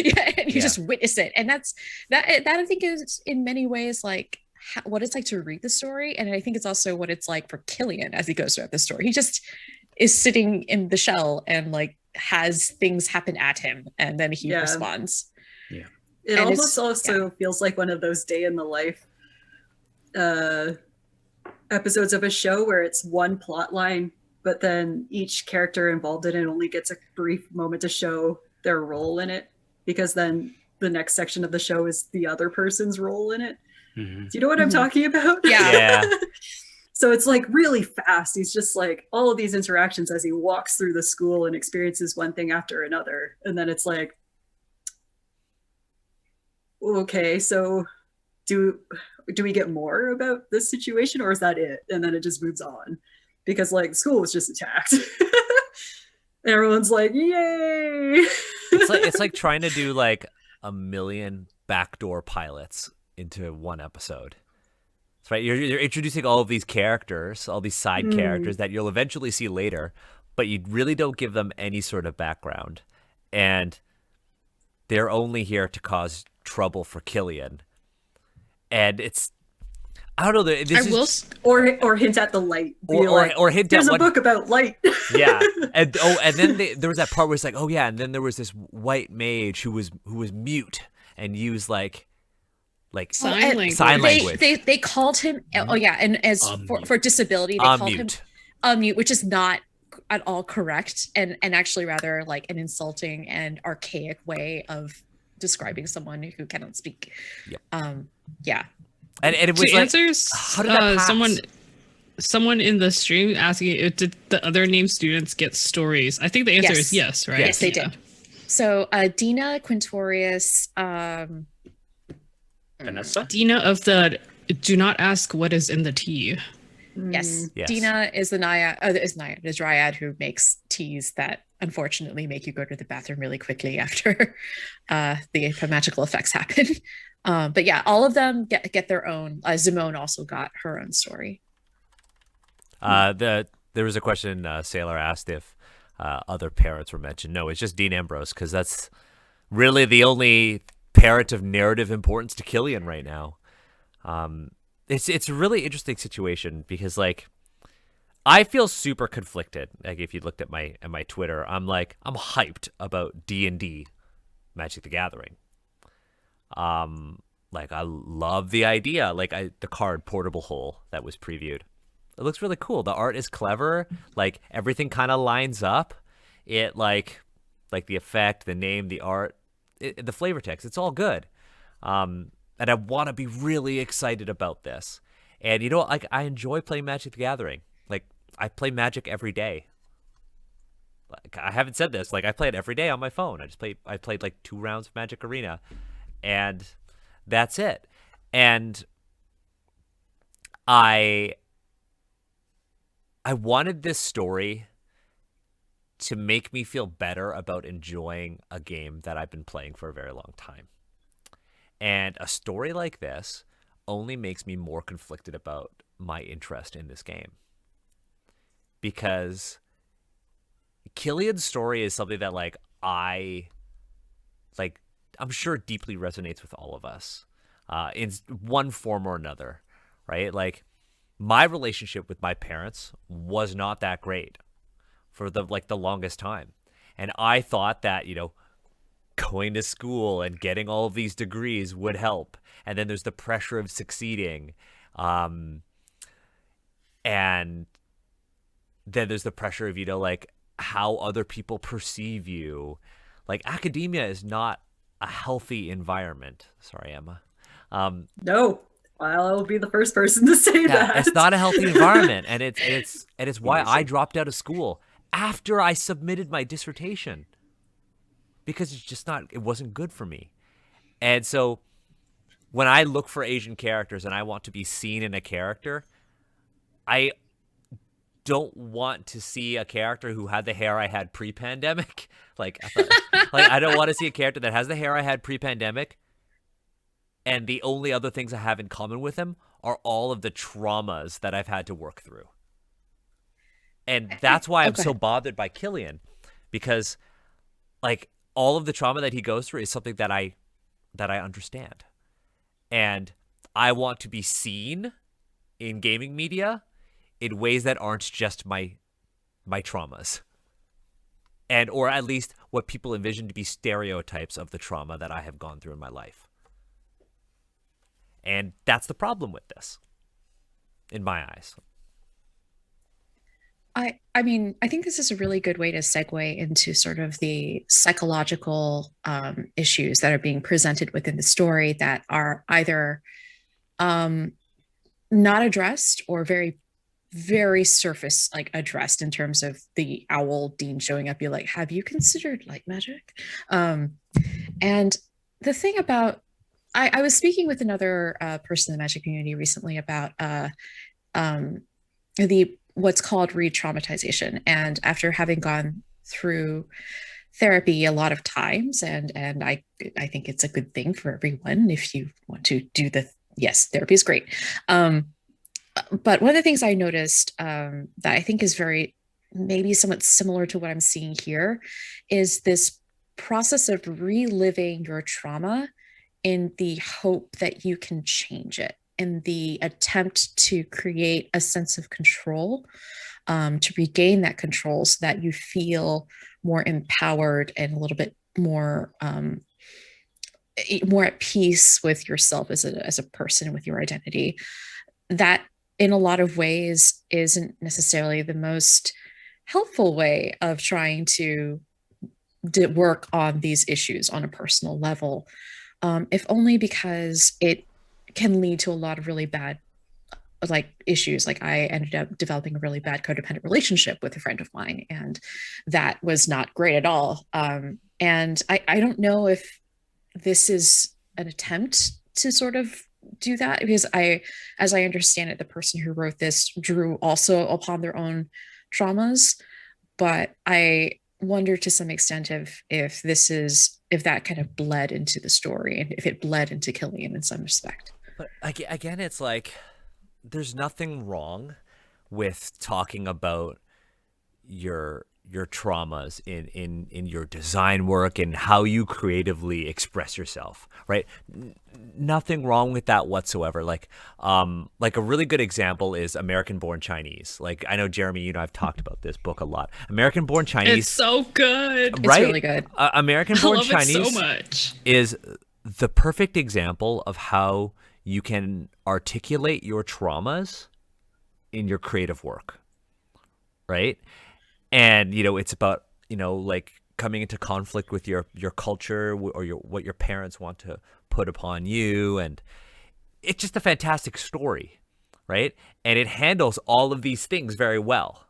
Yeah, and you just witness it. And that I think is in many ways like what it's like to read the story. And I think it's also what it's like for Killian as he goes throughout the story. He just is sitting in the shell and like has things happen at him, and then he responds. Yeah. It almost also feels like one of those day in the life episodes of a show where it's one plot line, but then each character involved in it only gets a brief moment to show their role in it, because then the next section of the show is the other person's role in it. Do you know what I'm talking about? Yeah. So it's like really fast. He's just like all of these interactions as he walks through the school and experiences one thing after another. And then it's like, okay, so do we get more about this situation, or is that it? And then it just moves on, because like school was just attacked. And everyone's like, yay. It's like trying to do like a million backdoor pilots into one episode. That's right. You're introducing all of these characters, all these side characters that you'll eventually see later, but you really don't give them any sort of background. And they're only here to cause trouble for Killian. And it's, I don't know. Or hint at the light. Or hint there's at a book about light. Yeah. And then there was that part where it's like, oh yeah, and then there was this white mage who was mute. and use like Sign language. sign language. They called him. Oh yeah, and as for disability, they called him mute, which is not at all correct, and actually rather like an insulting and archaic way of describing someone who cannot speak. Yeah. And it was to like, answers how did that pass? Someone in the stream asking, did the other named students get stories? I think the answer is yes, right? Yes, they did. So Dina, Quintorius, Vanessa? Dina of the do not ask what is in the tea. Yes. Dina is the naiad, the dryad who makes teas that unfortunately make you go to the bathroom really quickly after the magical effects happen. But yeah, all of them get their own. Zimone also got her own story. There was a question Sailor asked if other parents were mentioned. No, it's just Dean Ambrose, because that's really the only parent of narrative importance to Killian right now. It's a really interesting situation because like I feel super conflicted. Like if you looked at my Twitter, I'm hyped about D&D, Magic the Gathering. Like I love the idea, like the card Portable Hole that was previewed. It looks really cool. The art is clever. Like everything kind of lines up. It like the effect, the name, the art, the flavor text. It's all good. And I want to be really excited about this. And you know, like I enjoy playing Magic the Gathering. Like I play Magic every day. Like I haven't said this. Like I play it every day on my phone. I played like 2 rounds of Magic Arena, and that's it. And I wanted this story to make me feel better about enjoying a game that I've been playing for a very long time. And a story like this only makes me more conflicted about my interest in this game. Because Killian's story is something that I'm sure deeply resonates with all of us in one form or another, right? Like my relationship with my parents was not that great for the longest time. And I thought that, going to school and getting all of these degrees would help. And then there's the pressure of succeeding. And then there's the pressure of, how other people perceive you. Like academia is not a healthy environment. Sorry, Emma. No, I'll be the first person to say that. It's not a healthy environment. And it's why I dropped out of school after I submitted my dissertation. Because it wasn't good for me. And so when I look for Asian characters and I want to be seen in a character, I don't want to see a character who had the hair I had pre-pandemic. I don't want to see a character that has the hair I had pre-pandemic, and the only other things I have in common with him are all of the traumas that I've had to work through. And that's why I'm so bothered by Killian, because all of the trauma that he goes through is something that I understand. And I want to be seen in gaming media in ways that aren't just my traumas. And or at least what people envision to be stereotypes of the trauma that I have gone through in my life. And that's the problem with this, in my eyes. I mean, I think this is a really good way to segue into sort of the psychological issues that are being presented within the story that are either not addressed or very, very surface addressed in terms of the owl Dean showing up. You're like, have you considered light magic? And the thing about, I was speaking with another person in the magic community recently about what's called retraumatization. And after having gone through therapy a lot of times, and I think it's a good thing for everyone if you want to do therapy is great. But one of the things I noticed that I think is maybe somewhat similar to what I'm seeing here is this process of reliving your trauma in the hope that you can change it, in the attempt to create a sense of control, to regain that control so that you feel more empowered and a little bit more more at peace with yourself as a person, with your identity. That in a lot of ways isn't necessarily the most helpful way of trying to work on these issues on a personal level, if only because it can lead to a lot of really bad issues. Like, I ended up developing a really bad codependent relationship with a friend of mine, and that was not great at all. And I don't know if this is an attempt to sort of do that, because as I understand it, the person who wrote this drew also upon their own traumas, but I wonder to some extent if that kind of bled into the story, and if it bled into Killian in some respect. But again, it's like, there's nothing wrong with talking about your traumas in your design work and how you creatively express yourself, right? Nothing wrong with that whatsoever. Like a really good example is American Born Chinese. Like, I know, Jeremy, you know, I've talked about this book a lot. American Born Chinese. It's so good. Right? It's really good. American Born I love Chinese it so much. is the perfect example of how you can articulate your traumas in your creative work, right? And, you know, it's about, you know, like, coming into conflict with your culture or what your parents want to put upon you. And it's just a fantastic story, right? And it handles all of these things very well.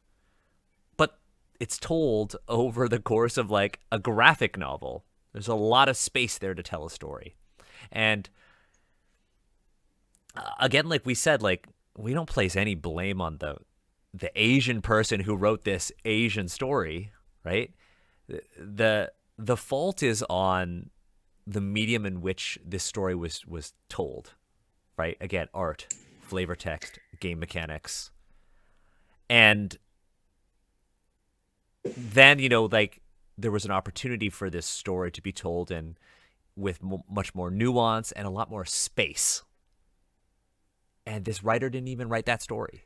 But it's told over the course of, like, a graphic novel. There's a lot of space there to tell a story. And again, like we said, like, we don't place any blame on the Asian person who wrote this Asian story, right? The fault is on the medium in which this story was told, right? Again, art, flavor text, game mechanics. And then, you know, like, there was an opportunity for this story to be told in with much more nuance and a lot more space. And this writer didn't even write that story.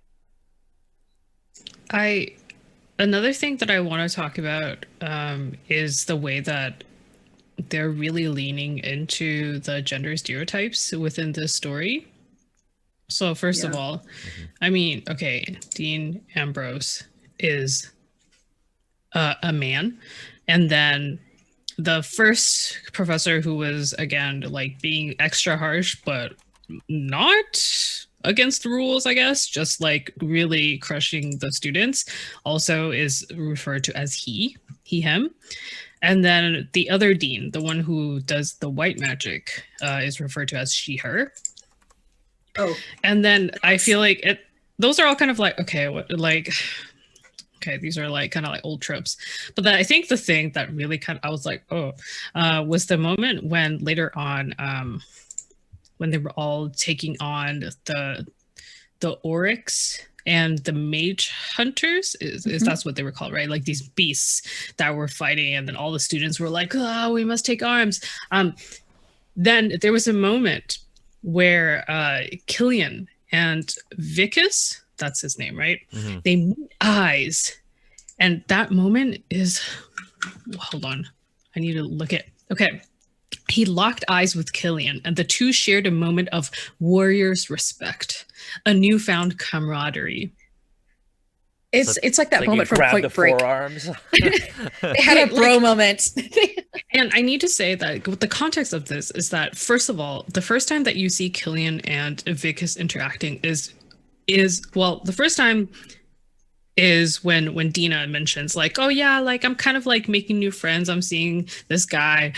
Another thing that I want to talk about is the way that they're really leaning into the gender stereotypes within this story. So first of all, I mean, okay, Dean Ambrose is a man, and then the first professor, who was, again, like, being extra harsh, but not against the rules, I guess, just like really crushing the students, also is referred to as he, him. And then the other dean, the one who does the white magic, is referred to as she, her. Oh. And then I feel like those are all kind of like, okay, these are like kind of like old tropes. But then I think the thing that really I was like, was the moment when later on, when they were all taking on the Oryx and the Mage Hunters, is that's what they were called, right? Like, these beasts that were fighting, and then all the students were like, "Oh, we must take arms." Then there was a moment where Killian and Vicus, that's his name, right? Mm-hmm. They meet eyes, and that moment is, hold on, I need to look at. Okay. He locked eyes with Killian, and the two shared a moment of warrior's respect, a newfound camaraderie. It's like that moment from Point Break. Forearms. They had a bro moment. And I need to say that the context of this is that, first of all, the first time that you see Killian and Vicus interacting is well, the first time is when Dina mentions, like, oh yeah, like, I'm kind of like making new friends. I'm seeing this guy.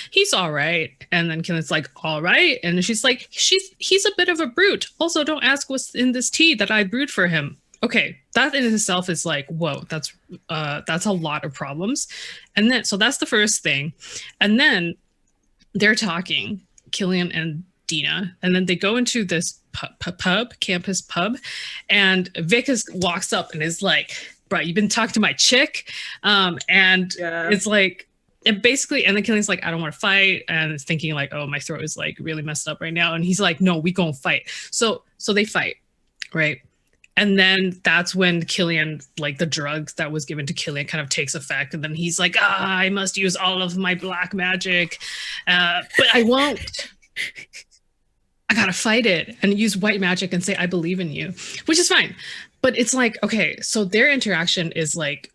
He's all right. And then Killian's like, all right. And she's like, he's a bit of a brute. Also, don't ask what's in this tea that I brewed for him. Okay, that in itself is like, whoa, that's a lot of problems. And then, so that's the first thing. And then they're talking, Killian and Dina, and then they go into this campus pub, and Vicus walks up and is like, bro, you've been talking to my chick? It's like, it basically, and then Killian's like, I don't want to fight, and it's thinking like, oh, my throat is like really messed up right now, and he's like, no, we gonna fight. So they fight, right? And then that's when Killian, like the drugs that was given to Killian kind of takes effect. And then he's like, I must use all of my black magic. But I won't. I gotta fight it and use white magic and say, I believe in you, which is fine. But it's like, okay, so their interaction is like,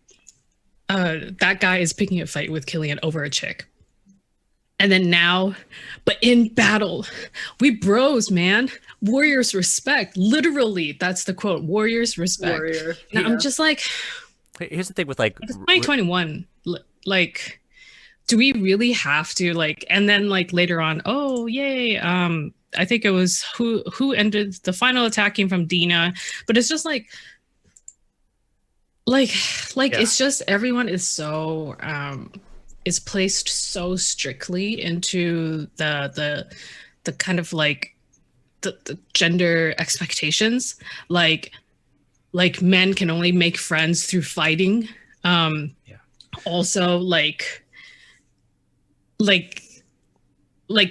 that guy is picking a fight with Killian over a chick. And then now, but in battle, we bros, man. Warriors respect. Literally, that's the quote. Warriors respect. Warrior. Now, I'm just like, Here's the thing with like it's 2021. Like, do we really have to like? And then like later on, oh yay! I think it was who ended the final attack came from Dina, but it's just like it's just everyone is so is placed so strictly into the kind of like the gender expectations, like men can only make friends through fighting. Also like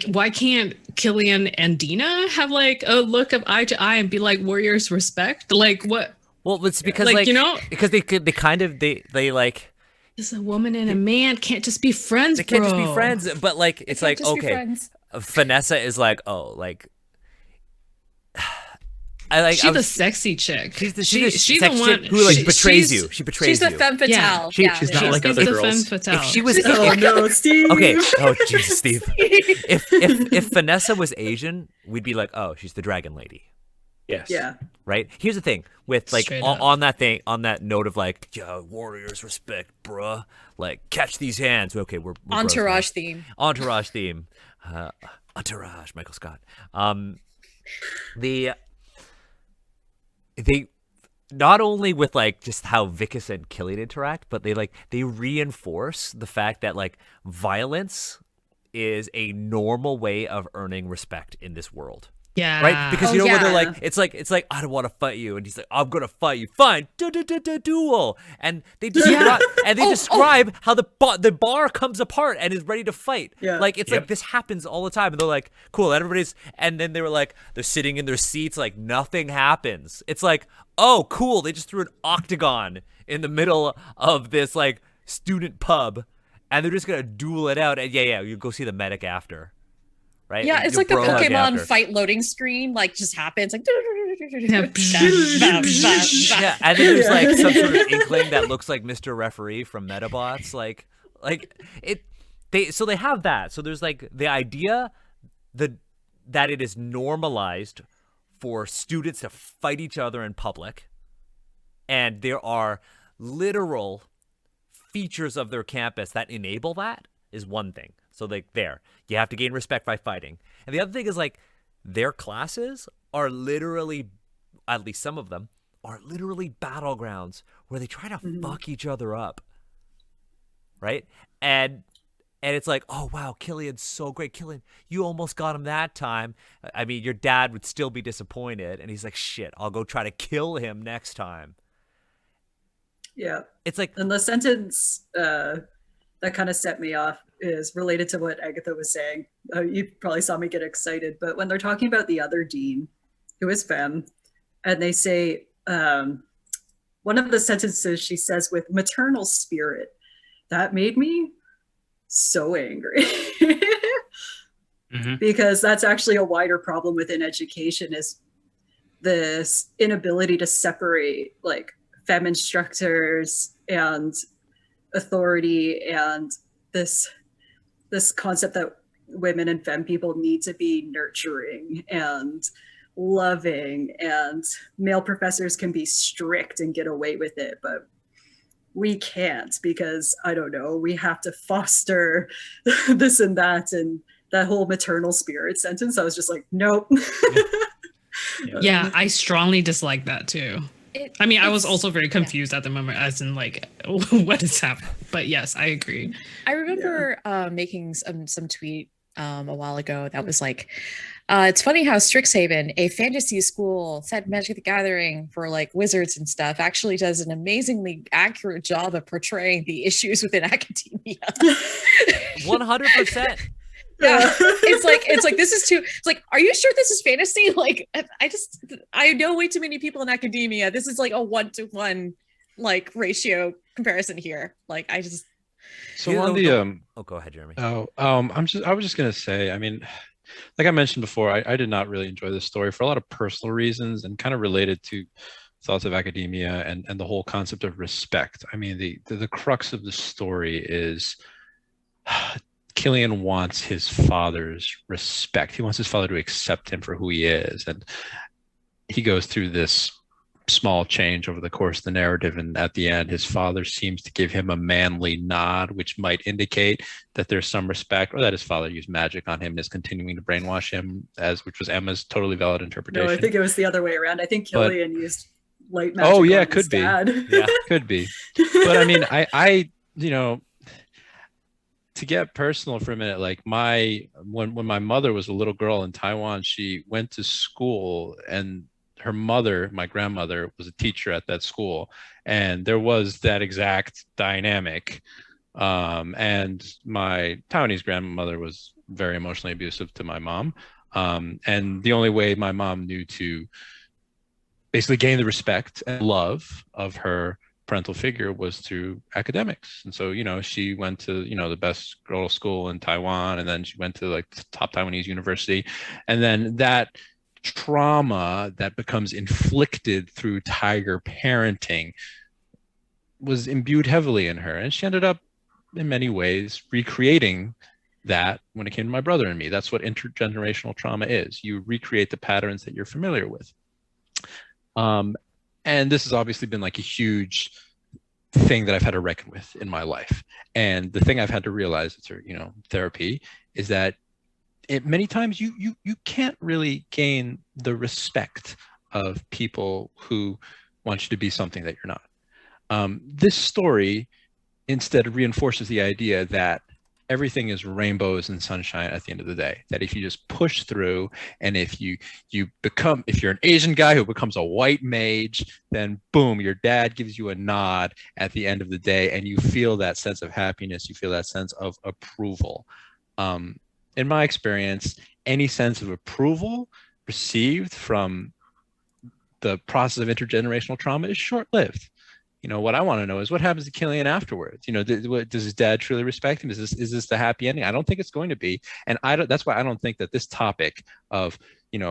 why can't Killian and Dina have like a look of eye to eye and be like warriors respect? Like what? Well, it's because like you know, because they like is a woman and a man can't just be friends. They can't just be friends, but like it's like okay, Vanessa is like like. She's the sexy chick. She's the one who like betrays you. She betrays you. She's the femme fatale. She's not like other girls. If she was, no, Steve. Okay. Oh Jesus, Steve. If Vanessa was Asian, we'd be like, oh, she's the dragon lady. Yes. Yeah. Right. Here's the thing with like on that note of like, yo, warriors respect, bruh. Like catch these hands. Okay, we're entourage theme. Entourage theme. Entourage. Michael Scott. They not only with like just how Vicus and Killian interact, but they reinforce the fact that like violence is a normal way of earning respect in this world. Yeah. Right? Because you know where they're like, it's like I don't want to fight you, and he's like, I'm gonna fight you. Fine, duel. And they describe how the bar comes apart and is ready to fight. Yeah. Like it's like this happens all the time, and they're like, cool, everybody's. And then they were like, they're sitting in their seats, like nothing happens. It's like, oh, cool, they just threw an octagon in the middle of this like student pub, and they're just gonna duel it out. And you go see the medic after. Right? Yeah, it's like the Pokemon fight loading screen, like just happens, like yeah, and then there's like some sort of inkling that looks like Mr. Referee from Metabots, like it. They have that. So there's like the idea that it is normalized for students to fight each other in public, and there are literal features of their campus that enable that is one thing. So like you have to gain respect by fighting. And the other thing is like their classes are literally, at least some of them, are literally battlegrounds where they try to fuck each other up. Right? And it's like, oh wow, Killian's so great. Killian, you almost got him that time. I mean, your dad would still be disappointed. And he's like, shit, I'll go try to kill him next time. Yeah. It's like, and the sentence that kind of set me off is related to what Agatha was saying. You probably saw me get excited, but when they're talking about the other dean, who is femme, and they say, one of the sentences she says with maternal spirit, that made me so angry. Because that's actually a wider problem within education, is this inability to separate like femme instructors and authority, and this concept that women and femme people need to be nurturing and loving, and male professors can be strict and get away with it, but we can't, because I don't know, we have to foster this and that, and that whole maternal spirit sentence, I was just like, nope. Yeah, I strongly dislike that too. I mean, I was also very confused at the moment, as in like, what is happening? But yes, I agree. I remember making some tweet a while ago that was like, it's funny how Strixhaven, a fantasy school set Magic the Gathering for like wizards and stuff, actually does an amazingly accurate job of portraying the issues within academia. 100%. Yeah. It's like this is too, it's like, are you sure this is fantasy? Like I know way too many people in academia. This is like a 1-to-1 like ratio comparison here. Like I just So on the oh, go ahead, Jeremy. I was just gonna say, I mean, like I mentioned before, I did not really enjoy this story for a lot of personal reasons and kind of related to thoughts of academia and the whole concept of respect. I mean, the crux of the story is Killian wants his father's respect. He wants his father to accept him for who he is. And he goes through this small change over the course of the narrative. And at the end, his father seems to give him a manly nod, which might indicate that there's some respect, or that his father used magic on him and is continuing to brainwash him, which was Emma's totally valid interpretation. No, I think it was the other way around. I think Killian used light magic. Oh yeah, on could his be. Dad. Yeah, could be. But I mean, I you know, to get personal for a minute, like when my mother was a little girl in Taiwan, she went to school and her mother, my grandmother, was a teacher at that school, and there was that exact dynamic. And my Taiwanese grandmother was very emotionally abusive to my mom. And the only way my mom knew to basically gain the respect and love of her parental figure was through academics. And so, she went to, the best girl school in Taiwan, and then she went to like the top Taiwanese university. And then that trauma that becomes inflicted through tiger parenting was imbued heavily in her. And she ended up in many ways recreating that when it came to my brother and me. That's what intergenerational trauma is. You recreate the patterns that you're familiar with. And this has obviously been like a huge thing that I've had to reckon with in my life. And the thing I've had to realize through, therapy is that many times you can't really gain the respect of people who want you to be something that you're not. This story instead reinforces the idea that everything is rainbows and sunshine at the end of the day. That if you just push through, and if you're an Asian guy who becomes a white mage, then boom, your dad gives you a nod at the end of the day, and you feel that sense of happiness, you feel that sense of approval. In my experience, any sense of approval received from the process of intergenerational trauma is short-lived. What I want to know is what happens to Killian afterwards. Does his dad truly respect him? Is this the happy ending? I don't think it's going to be. And that's why I don't think that this topic of,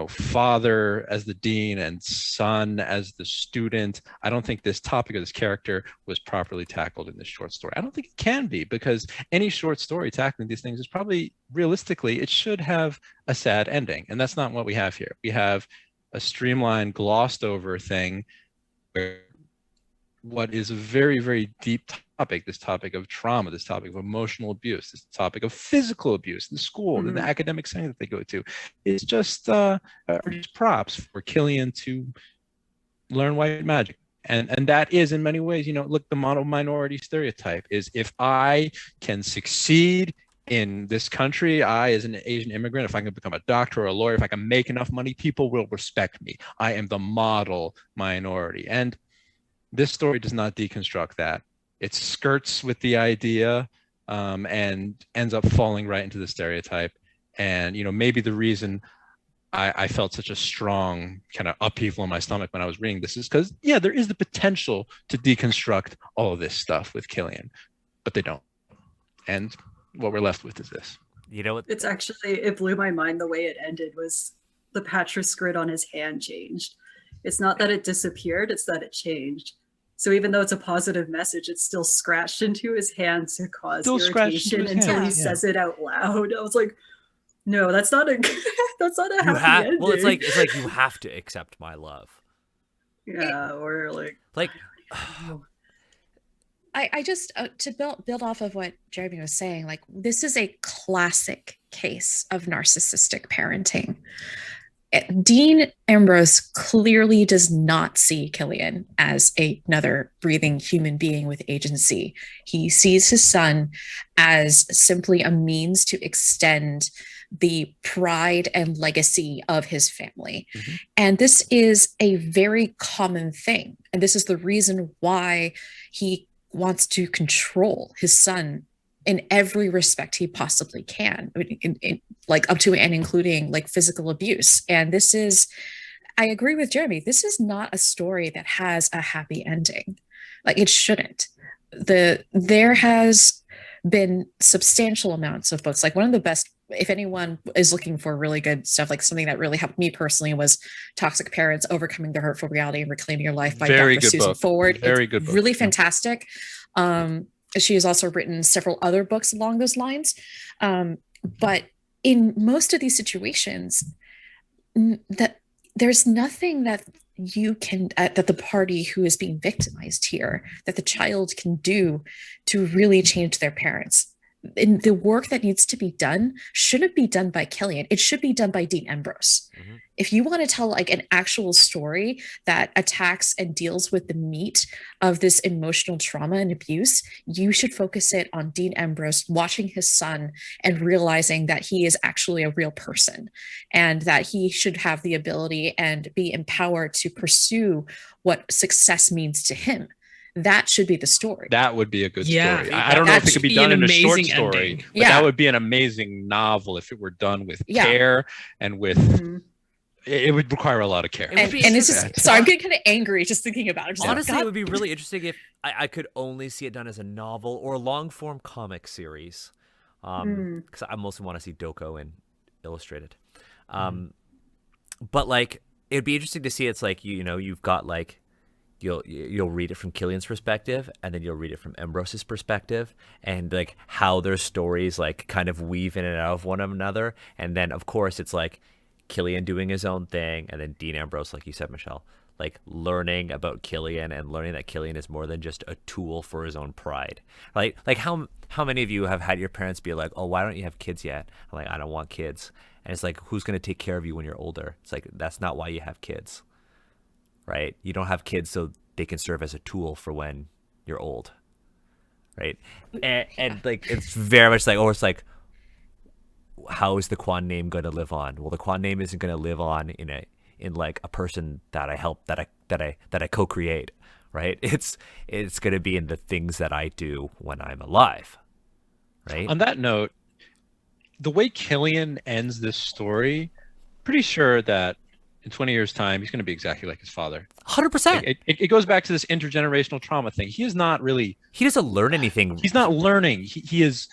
father as the dean and son as the student, I don't think this topic of this character was properly tackled in this short story. I don't think it can be, because any short story tackling these things is probably, realistically, it should have a sad ending. And that's not what we have here. We have a streamlined, glossed over thing where what is a very, very deep topic, this topic of trauma, this topic of emotional abuse, this topic of physical abuse in the school, in the academic setting that they go to, is just props for Killian to learn white magic. And that is, in many ways, look, the mono-minority stereotype is, if I can succeed in this country, I, as an Asian immigrant, if I can become a doctor or a lawyer, if I can make enough money, people will respect me. I am the model minority. And this story does not deconstruct that. It skirts with the idea and ends up falling right into the stereotype. And, maybe the reason I felt such a strong kind of upheaval in my stomach when I was reading this is because, yeah, there is the potential to deconstruct all of this stuff with Killian, but they don't. And what we're left with is this. You know what? It blew my mind the way it ended. Was the Patras grid on his hand changed. It's not that it disappeared, it's that it changed. So even though it's a positive message, it's still scratched into his hand to cause irritation until he says it out loud. I was like, no, that's not a happy ending. Well, it's like you have to accept my love. Yeah, or like I just to build off of what Jeremy was saying, like, this is a classic case of narcissistic parenting. Dean Ambrose clearly does not see Killian as another breathing human being with agency. He sees his son as simply a means to extend the pride and legacy of his family. Mm-hmm. And this is a very common thing. And this is the reason why he wants to control his son in every respect he possibly can, like up to and including like physical abuse. And this is, I agree with Jeremy, this is not a story that has a happy ending. Like it shouldn't. There has been substantial amounts of books. Like one of the best, if anyone is looking for really good stuff, like something that really helped me personally was Toxic Parents: Overcoming the Hurtful Reality and Reclaiming Your Life by Very Dr. good Susan book. Forward. Very it's good book. really fantastic. She has also written several other books along those lines. But in most of these situations, that there's nothing that you can that the party who is being victimized here, that the child can do to really change their parents. And the work that needs to be done shouldn't be done by Killian. It should be done by Didnt Ambrose. Mm-hmm. If you want to tell like an actual story that attacks and deals with the meat of this emotional trauma and abuse, you should focus it on Didnt Ambrose watching his son and realizing that he is actually a real person and that he should have the ability and be empowered to pursue what success means to him. That should be the story. That would be a good Yeah, story. I don't know if it could be done in a short story, ending. but that would be an amazing novel if it were done with care and with. Mm-hmm. It would require a lot of care. And it's just, sorry, I'm getting kind of angry just thinking about it. Honestly, it would be really interesting if I could only see it done as a novel or a long-form comic series. Because I mostly want to see Doko and illustrated. But like, it'd be interesting to see. It's like you've got like you'll read it from Killian's perspective, and then you'll read it from Ambrose's perspective, and like how their stories like kind of weave in and out of one another. And then of course it's like Killian doing his own thing, and then Didnt Ambrose, like you said, Michelle, like learning about Killian and learning that Killian is more than just a tool for his own pride. Like how many of you have had your parents be like, oh, why don't you have kids yet? I'm like, I don't want kids. And it's like, who's going to take care of you when you're older? It's like, that's not why you have kids, right? You don't have kids so they can serve as a tool for when you're old, right? And like, it's very much like, it's like, how is the Quan name going to live on? Well, the Quan name isn't going to live on in like a person that I help, that I co-create, right? It's going to be in the things that I do when I'm alive, right? On that note, the way Killian ends this story, pretty sure that in 20 years' time, he's going to be exactly like his father. 100%. It goes back to this intergenerational trauma thing. He is not really. He doesn't learn anything. He's not learning. He is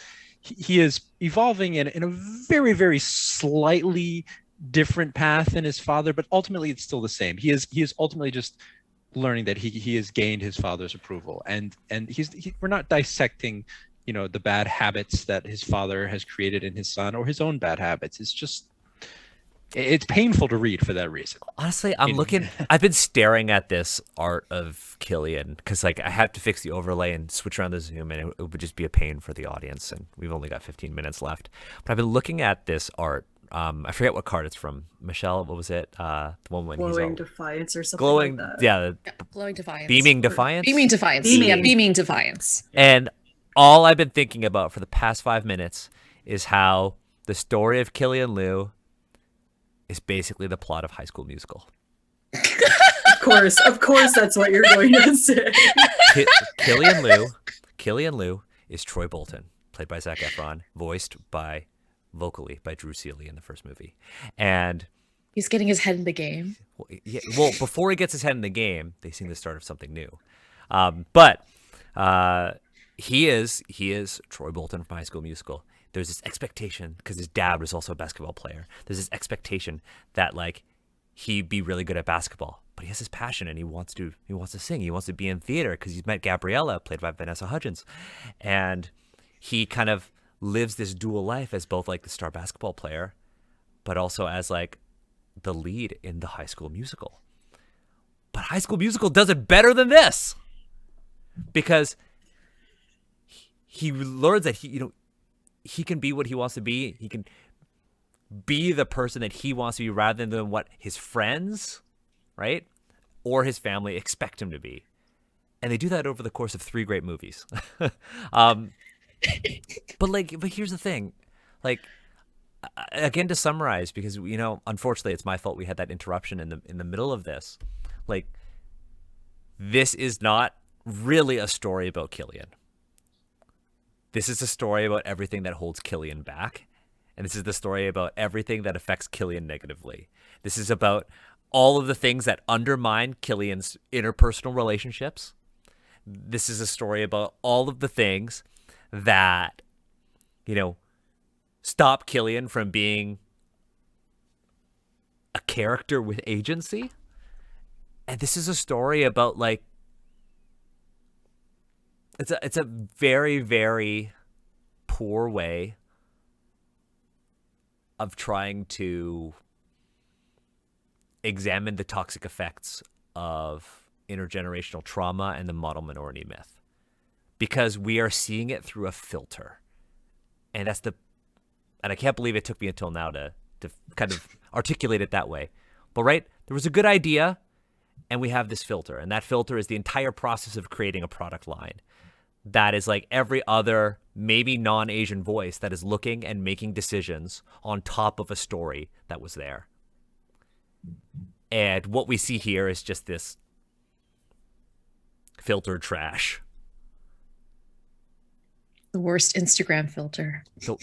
evolving in a very, very slightly different path than his father, but ultimately it's still the same. He is ultimately just learning that he has gained his father's approval, and we're not dissecting the bad habits that his father has created in his son or his own bad habits. It's painful to read for that reason. Honestly, I've been staring at this art of Killian because like I have to fix the overlay and switch around the zoom, and it would just be a pain for the audience, and we've only got 15 minutes left. But I've been looking at this art. I forget what card it's from. Michelle, what was it? The one when Glowing Defiance or something glowing, like that. Yeah, Glowing Defiance. Beaming Defiance? Beaming Defiance. Yeah, Beaming Defiance. And all I've been thinking about for the past 5 minutes is how the story of Killian Liu is basically the plot of High School Musical. Of course, that's what you're going to say. Killian Liu is Troy Bolton, played by Zac Efron, voiced vocally by Drew Seeley in the first movie, and he's getting his head in the game. Well, before he gets his head in the game, they sing the start of something new. But he is Troy Bolton from High School Musical. There's this expectation, because his dad was also a basketball player. There's this expectation that like he'd be really good at basketball, but he has his passion and he wants to sing. He wants to be in theater because he's met Gabriella, played by Vanessa Hudgens, and he kind of lives this dual life as both like the star basketball player, but also as like the lead in the High School Musical. But High School Musical does it better than this, because he learns that he can be what he wants to be. He can be the person that he wants to be rather than what his friends, right, or his family expect him to be. And they do that over the course of 3 great movies. But here's the thing. Like, again, to summarize, because unfortunately it's my fault we had that interruption in the middle of this. Like, this is not really a story about Killian. This is a story about everything that holds Killian back. And this is the story about everything that affects Killian negatively. This is about all of the things that undermine Killian's interpersonal relationships. This is a story about all of the things that, stop Killian from being a character with agency. And this is a story about, like, it's a very, very poor way of trying to examine the toxic effects of intergenerational trauma and the model minority myth, because we are seeing it through a filter. And I can't believe it took me until now to kind of articulate it that way. But right, there was a good idea, and we have this filter, and that filter is the entire process of creating a product line that is like every other maybe non-Asian voice that is looking and making decisions on top of a story that was there. And what we see here is just this filtered trash. The worst Instagram filter. The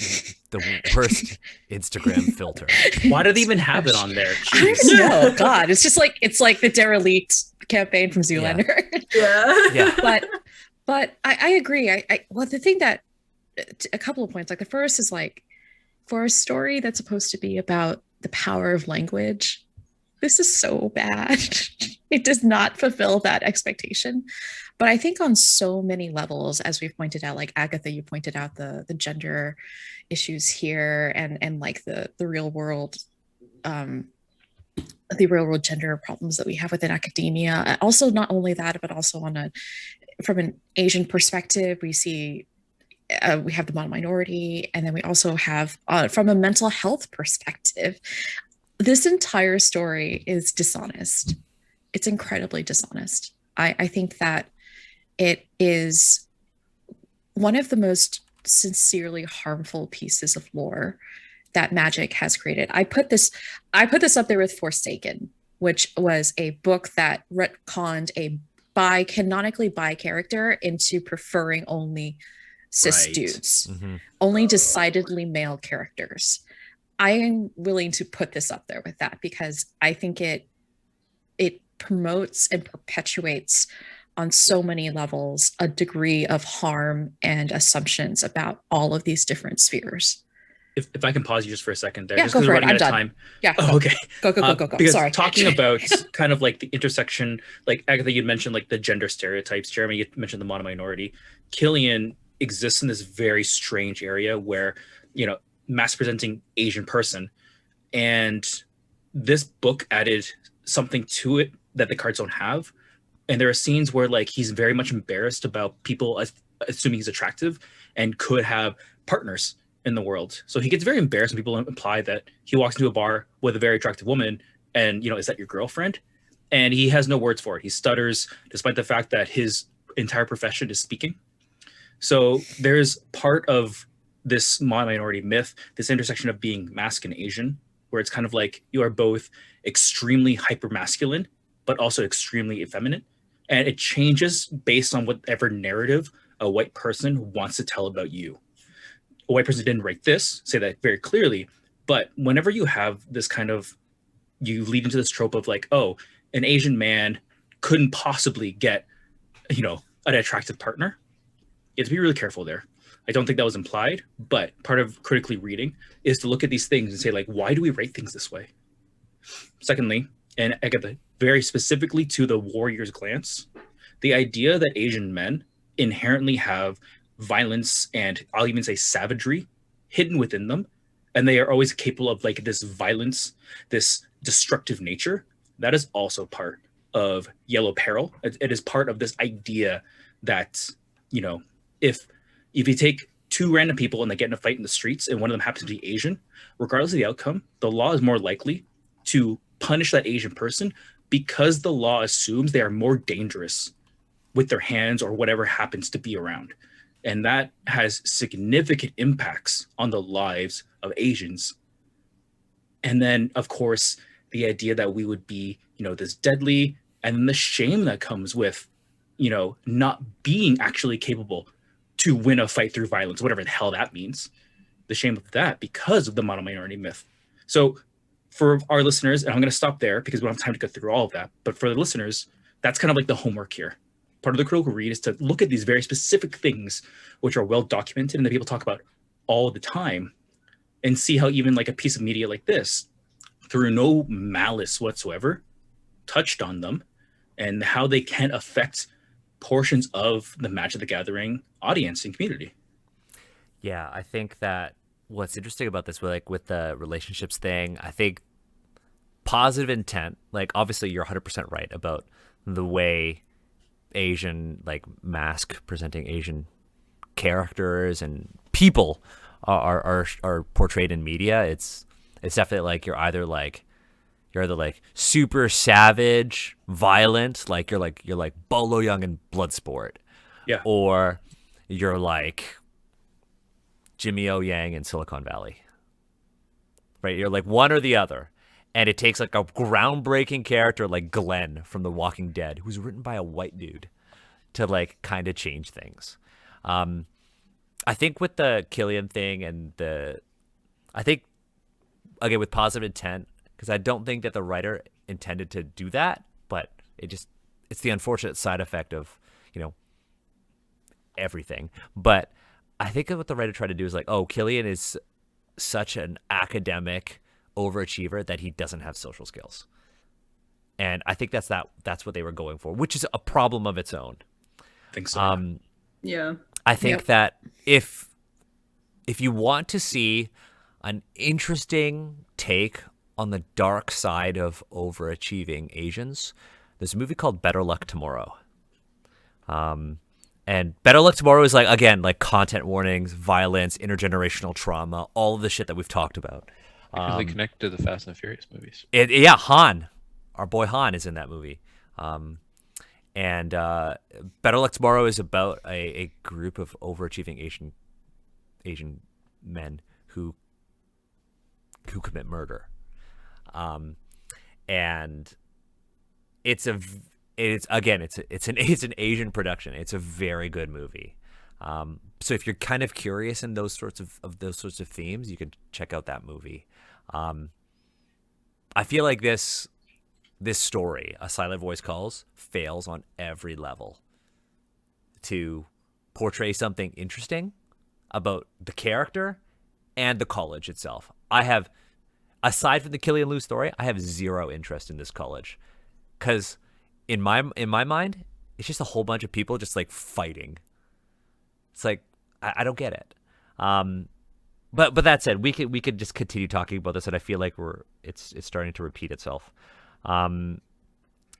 worst Instagram filter. Why do they even have it on there? I don't know. God, it's like the derelict campaign from Zoolander. Yeah. But I agree. Well, the thing that, a couple of points. Like the first is, like, for a story that's supposed to be about the power of language, this is so bad. It does not fulfill that expectation. But I think on so many levels, as we've pointed out, like Agatha, you pointed out the gender issues here, and like the real world gender problems that we have within academia. Also, not only that, but also from an Asian perspective, we see we have the model minority, and then we also have from a mental health perspective, this entire story is dishonest. It's incredibly dishonest. I think that it is one of the most sincerely harmful pieces of lore that Magic has created. I put this up there with Forsaken, which was a book that retconned a canonically bi character into preferring only cis dudes, only decidedly male characters. I am willing to put this up there with that, because I think it promotes and perpetuates on so many levels a degree of harm and assumptions about all of these different spheres. If I can pause you just for a second there, yeah, just go because for we're it. running I'm out done. of time. Yeah. Oh, okay. Go. Because Sorry. talking about kind of like the intersection, like Agatha, you'd mentioned like the gender stereotypes. Jeremy, you mentioned the mono minority. Killian exists in this very strange area where, mass presenting Asian person, and this book added something to it that the cards don't have. And there are scenes where, like, he's very much embarrassed about people assuming he's attractive and could have partners in the world. So he gets very embarrassed when people imply that he walks into a bar with a very attractive woman and, is that your girlfriend? And he has no words for it. He stutters despite the fact that his entire profession is speaking. So there's part of this minority myth, this intersection of being masculine and Asian, where it's kind of like you are both extremely hyper masculine, but also extremely effeminate. And it changes based on whatever narrative a white person wants to tell about you. A white person didn't write this, say that very clearly, but whenever you have this kind of, you lead into this trope of like, oh, an Asian man couldn't possibly get, an attractive partner. You have to be really careful there. I don't think that was implied, but part of critically reading is to look at these things and say, like, why do we write things this way? Secondly, and Agatha, very specifically to the warrior's glance, the idea that Asian men inherently have violence and I'll even say savagery hidden within them, and they are always capable of like this violence, this destructive nature, that is also part of Yellow Peril. It is part of this idea that, if you take two random people and they get in a fight in the streets and one of them happens to be Asian, regardless of the outcome, the law is more likely to punish that Asian person because the law assumes they are more dangerous with their hands or whatever happens to be around. And that has significant impacts on the lives of Asians. And then, of course, the idea that we would be, this deadly, and then the shame that comes with, not being actually capable to win a fight through violence, whatever the hell that means. The shame of that because of the mono-minority myth. So for our listeners, and I'm going to stop there because we don't have time to go through all of that, but for the listeners, that's kind of like the homework here. Part of the critical read is to look at these very specific things which are well documented and that people talk about all the time, and see how even like a piece of media like this, through no malice whatsoever, touched on them and how they can affect portions of the Magic the Gathering audience and community. Yeah, I think that what's interesting about this, with the relationships thing, I think positive intent, like obviously you're 100% right about the way Asian, like mask presenting Asian characters and people are portrayed in media. It's definitely like you're either like super savage, violent, like you're like Bolo Young in Bloodsport, Yeah. or you're like Jimmy O Yang in Silicon Valley, right? You're like one or the other, and it takes like a groundbreaking character like Glenn from The Walking Dead, who's written by a white dude, to like kind of change things. I think with the Killian thing and I think again with positive intent, because I don't think that the writer intended to do that, but it's the unfortunate side effect of, everything. But I think what the writer tried to do is like, oh, Killian is such an academic overachiever that he doesn't have social skills. And I think that's what they were going for, which is a problem of its own. I think so. Yeah. I think that if you want to see an interesting take on the dark side of overachieving Asians, there's a movie called Better Luck Tomorrow. And Better Luck Tomorrow is like, again, like content warnings, violence, intergenerational trauma, all of the shit that we've talked about. Because they connect to the Fast and the Furious movies. Yeah, Han, our boy Han is in that movie. And Better Luck Tomorrow is about a group of overachieving Asian men who commit murder. And it's an Asian production. It's a very good movie. So if you're kind of curious in those sorts of themes, you can check out that movie. I feel like this story, A Silent Voice Calls, fails on every level to portray something interesting about the character and the college itself. Aside from the Killian Liu story, I have zero interest in this college, because in my mind, it's just a whole bunch of people just like fighting. It's like I don't get it. But that said, we could just continue talking about this, and I feel like it's starting to repeat itself.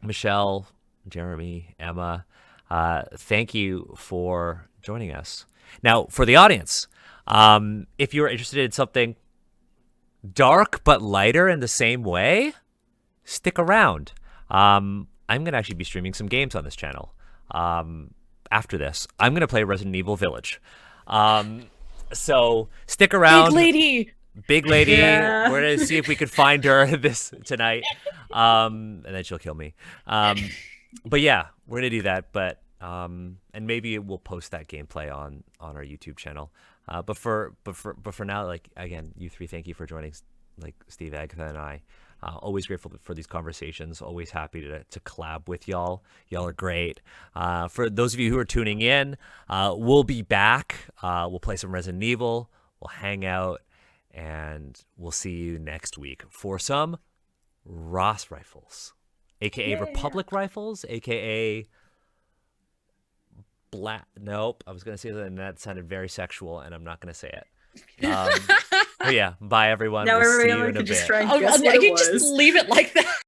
Michelle, Jeremy, Emma, thank you for joining us. Now, for the audience, if you're interested in something dark but lighter in the same way, stick around. I'm going to actually be streaming some games on this channel. After this, I'm going to play Resident Evil Village. So stick around. Big lady. Yeah. We're going to see if we could find her tonight. And then she'll kill me. But yeah, we're going to do that. But and maybe we'll post that gameplay on our YouTube channel. But for now, like, again, you three, thank you for joining, like Steve, Agatha, and I. Always grateful for these conversations. Always happy to collab with y'all. Y'all are great. For those of you who are tuning in, we'll be back. We'll play some Resident Evil. We'll hang out, and we'll see you next week for some Ross rifles, aka Republic rifles, aka black. Nope, I was gonna say something that sounded very sexual, and I'm not gonna say it. But yeah, bye everyone. Now We'll see you everyone in a can just bit. try and guess what I it can was. just leave it like that.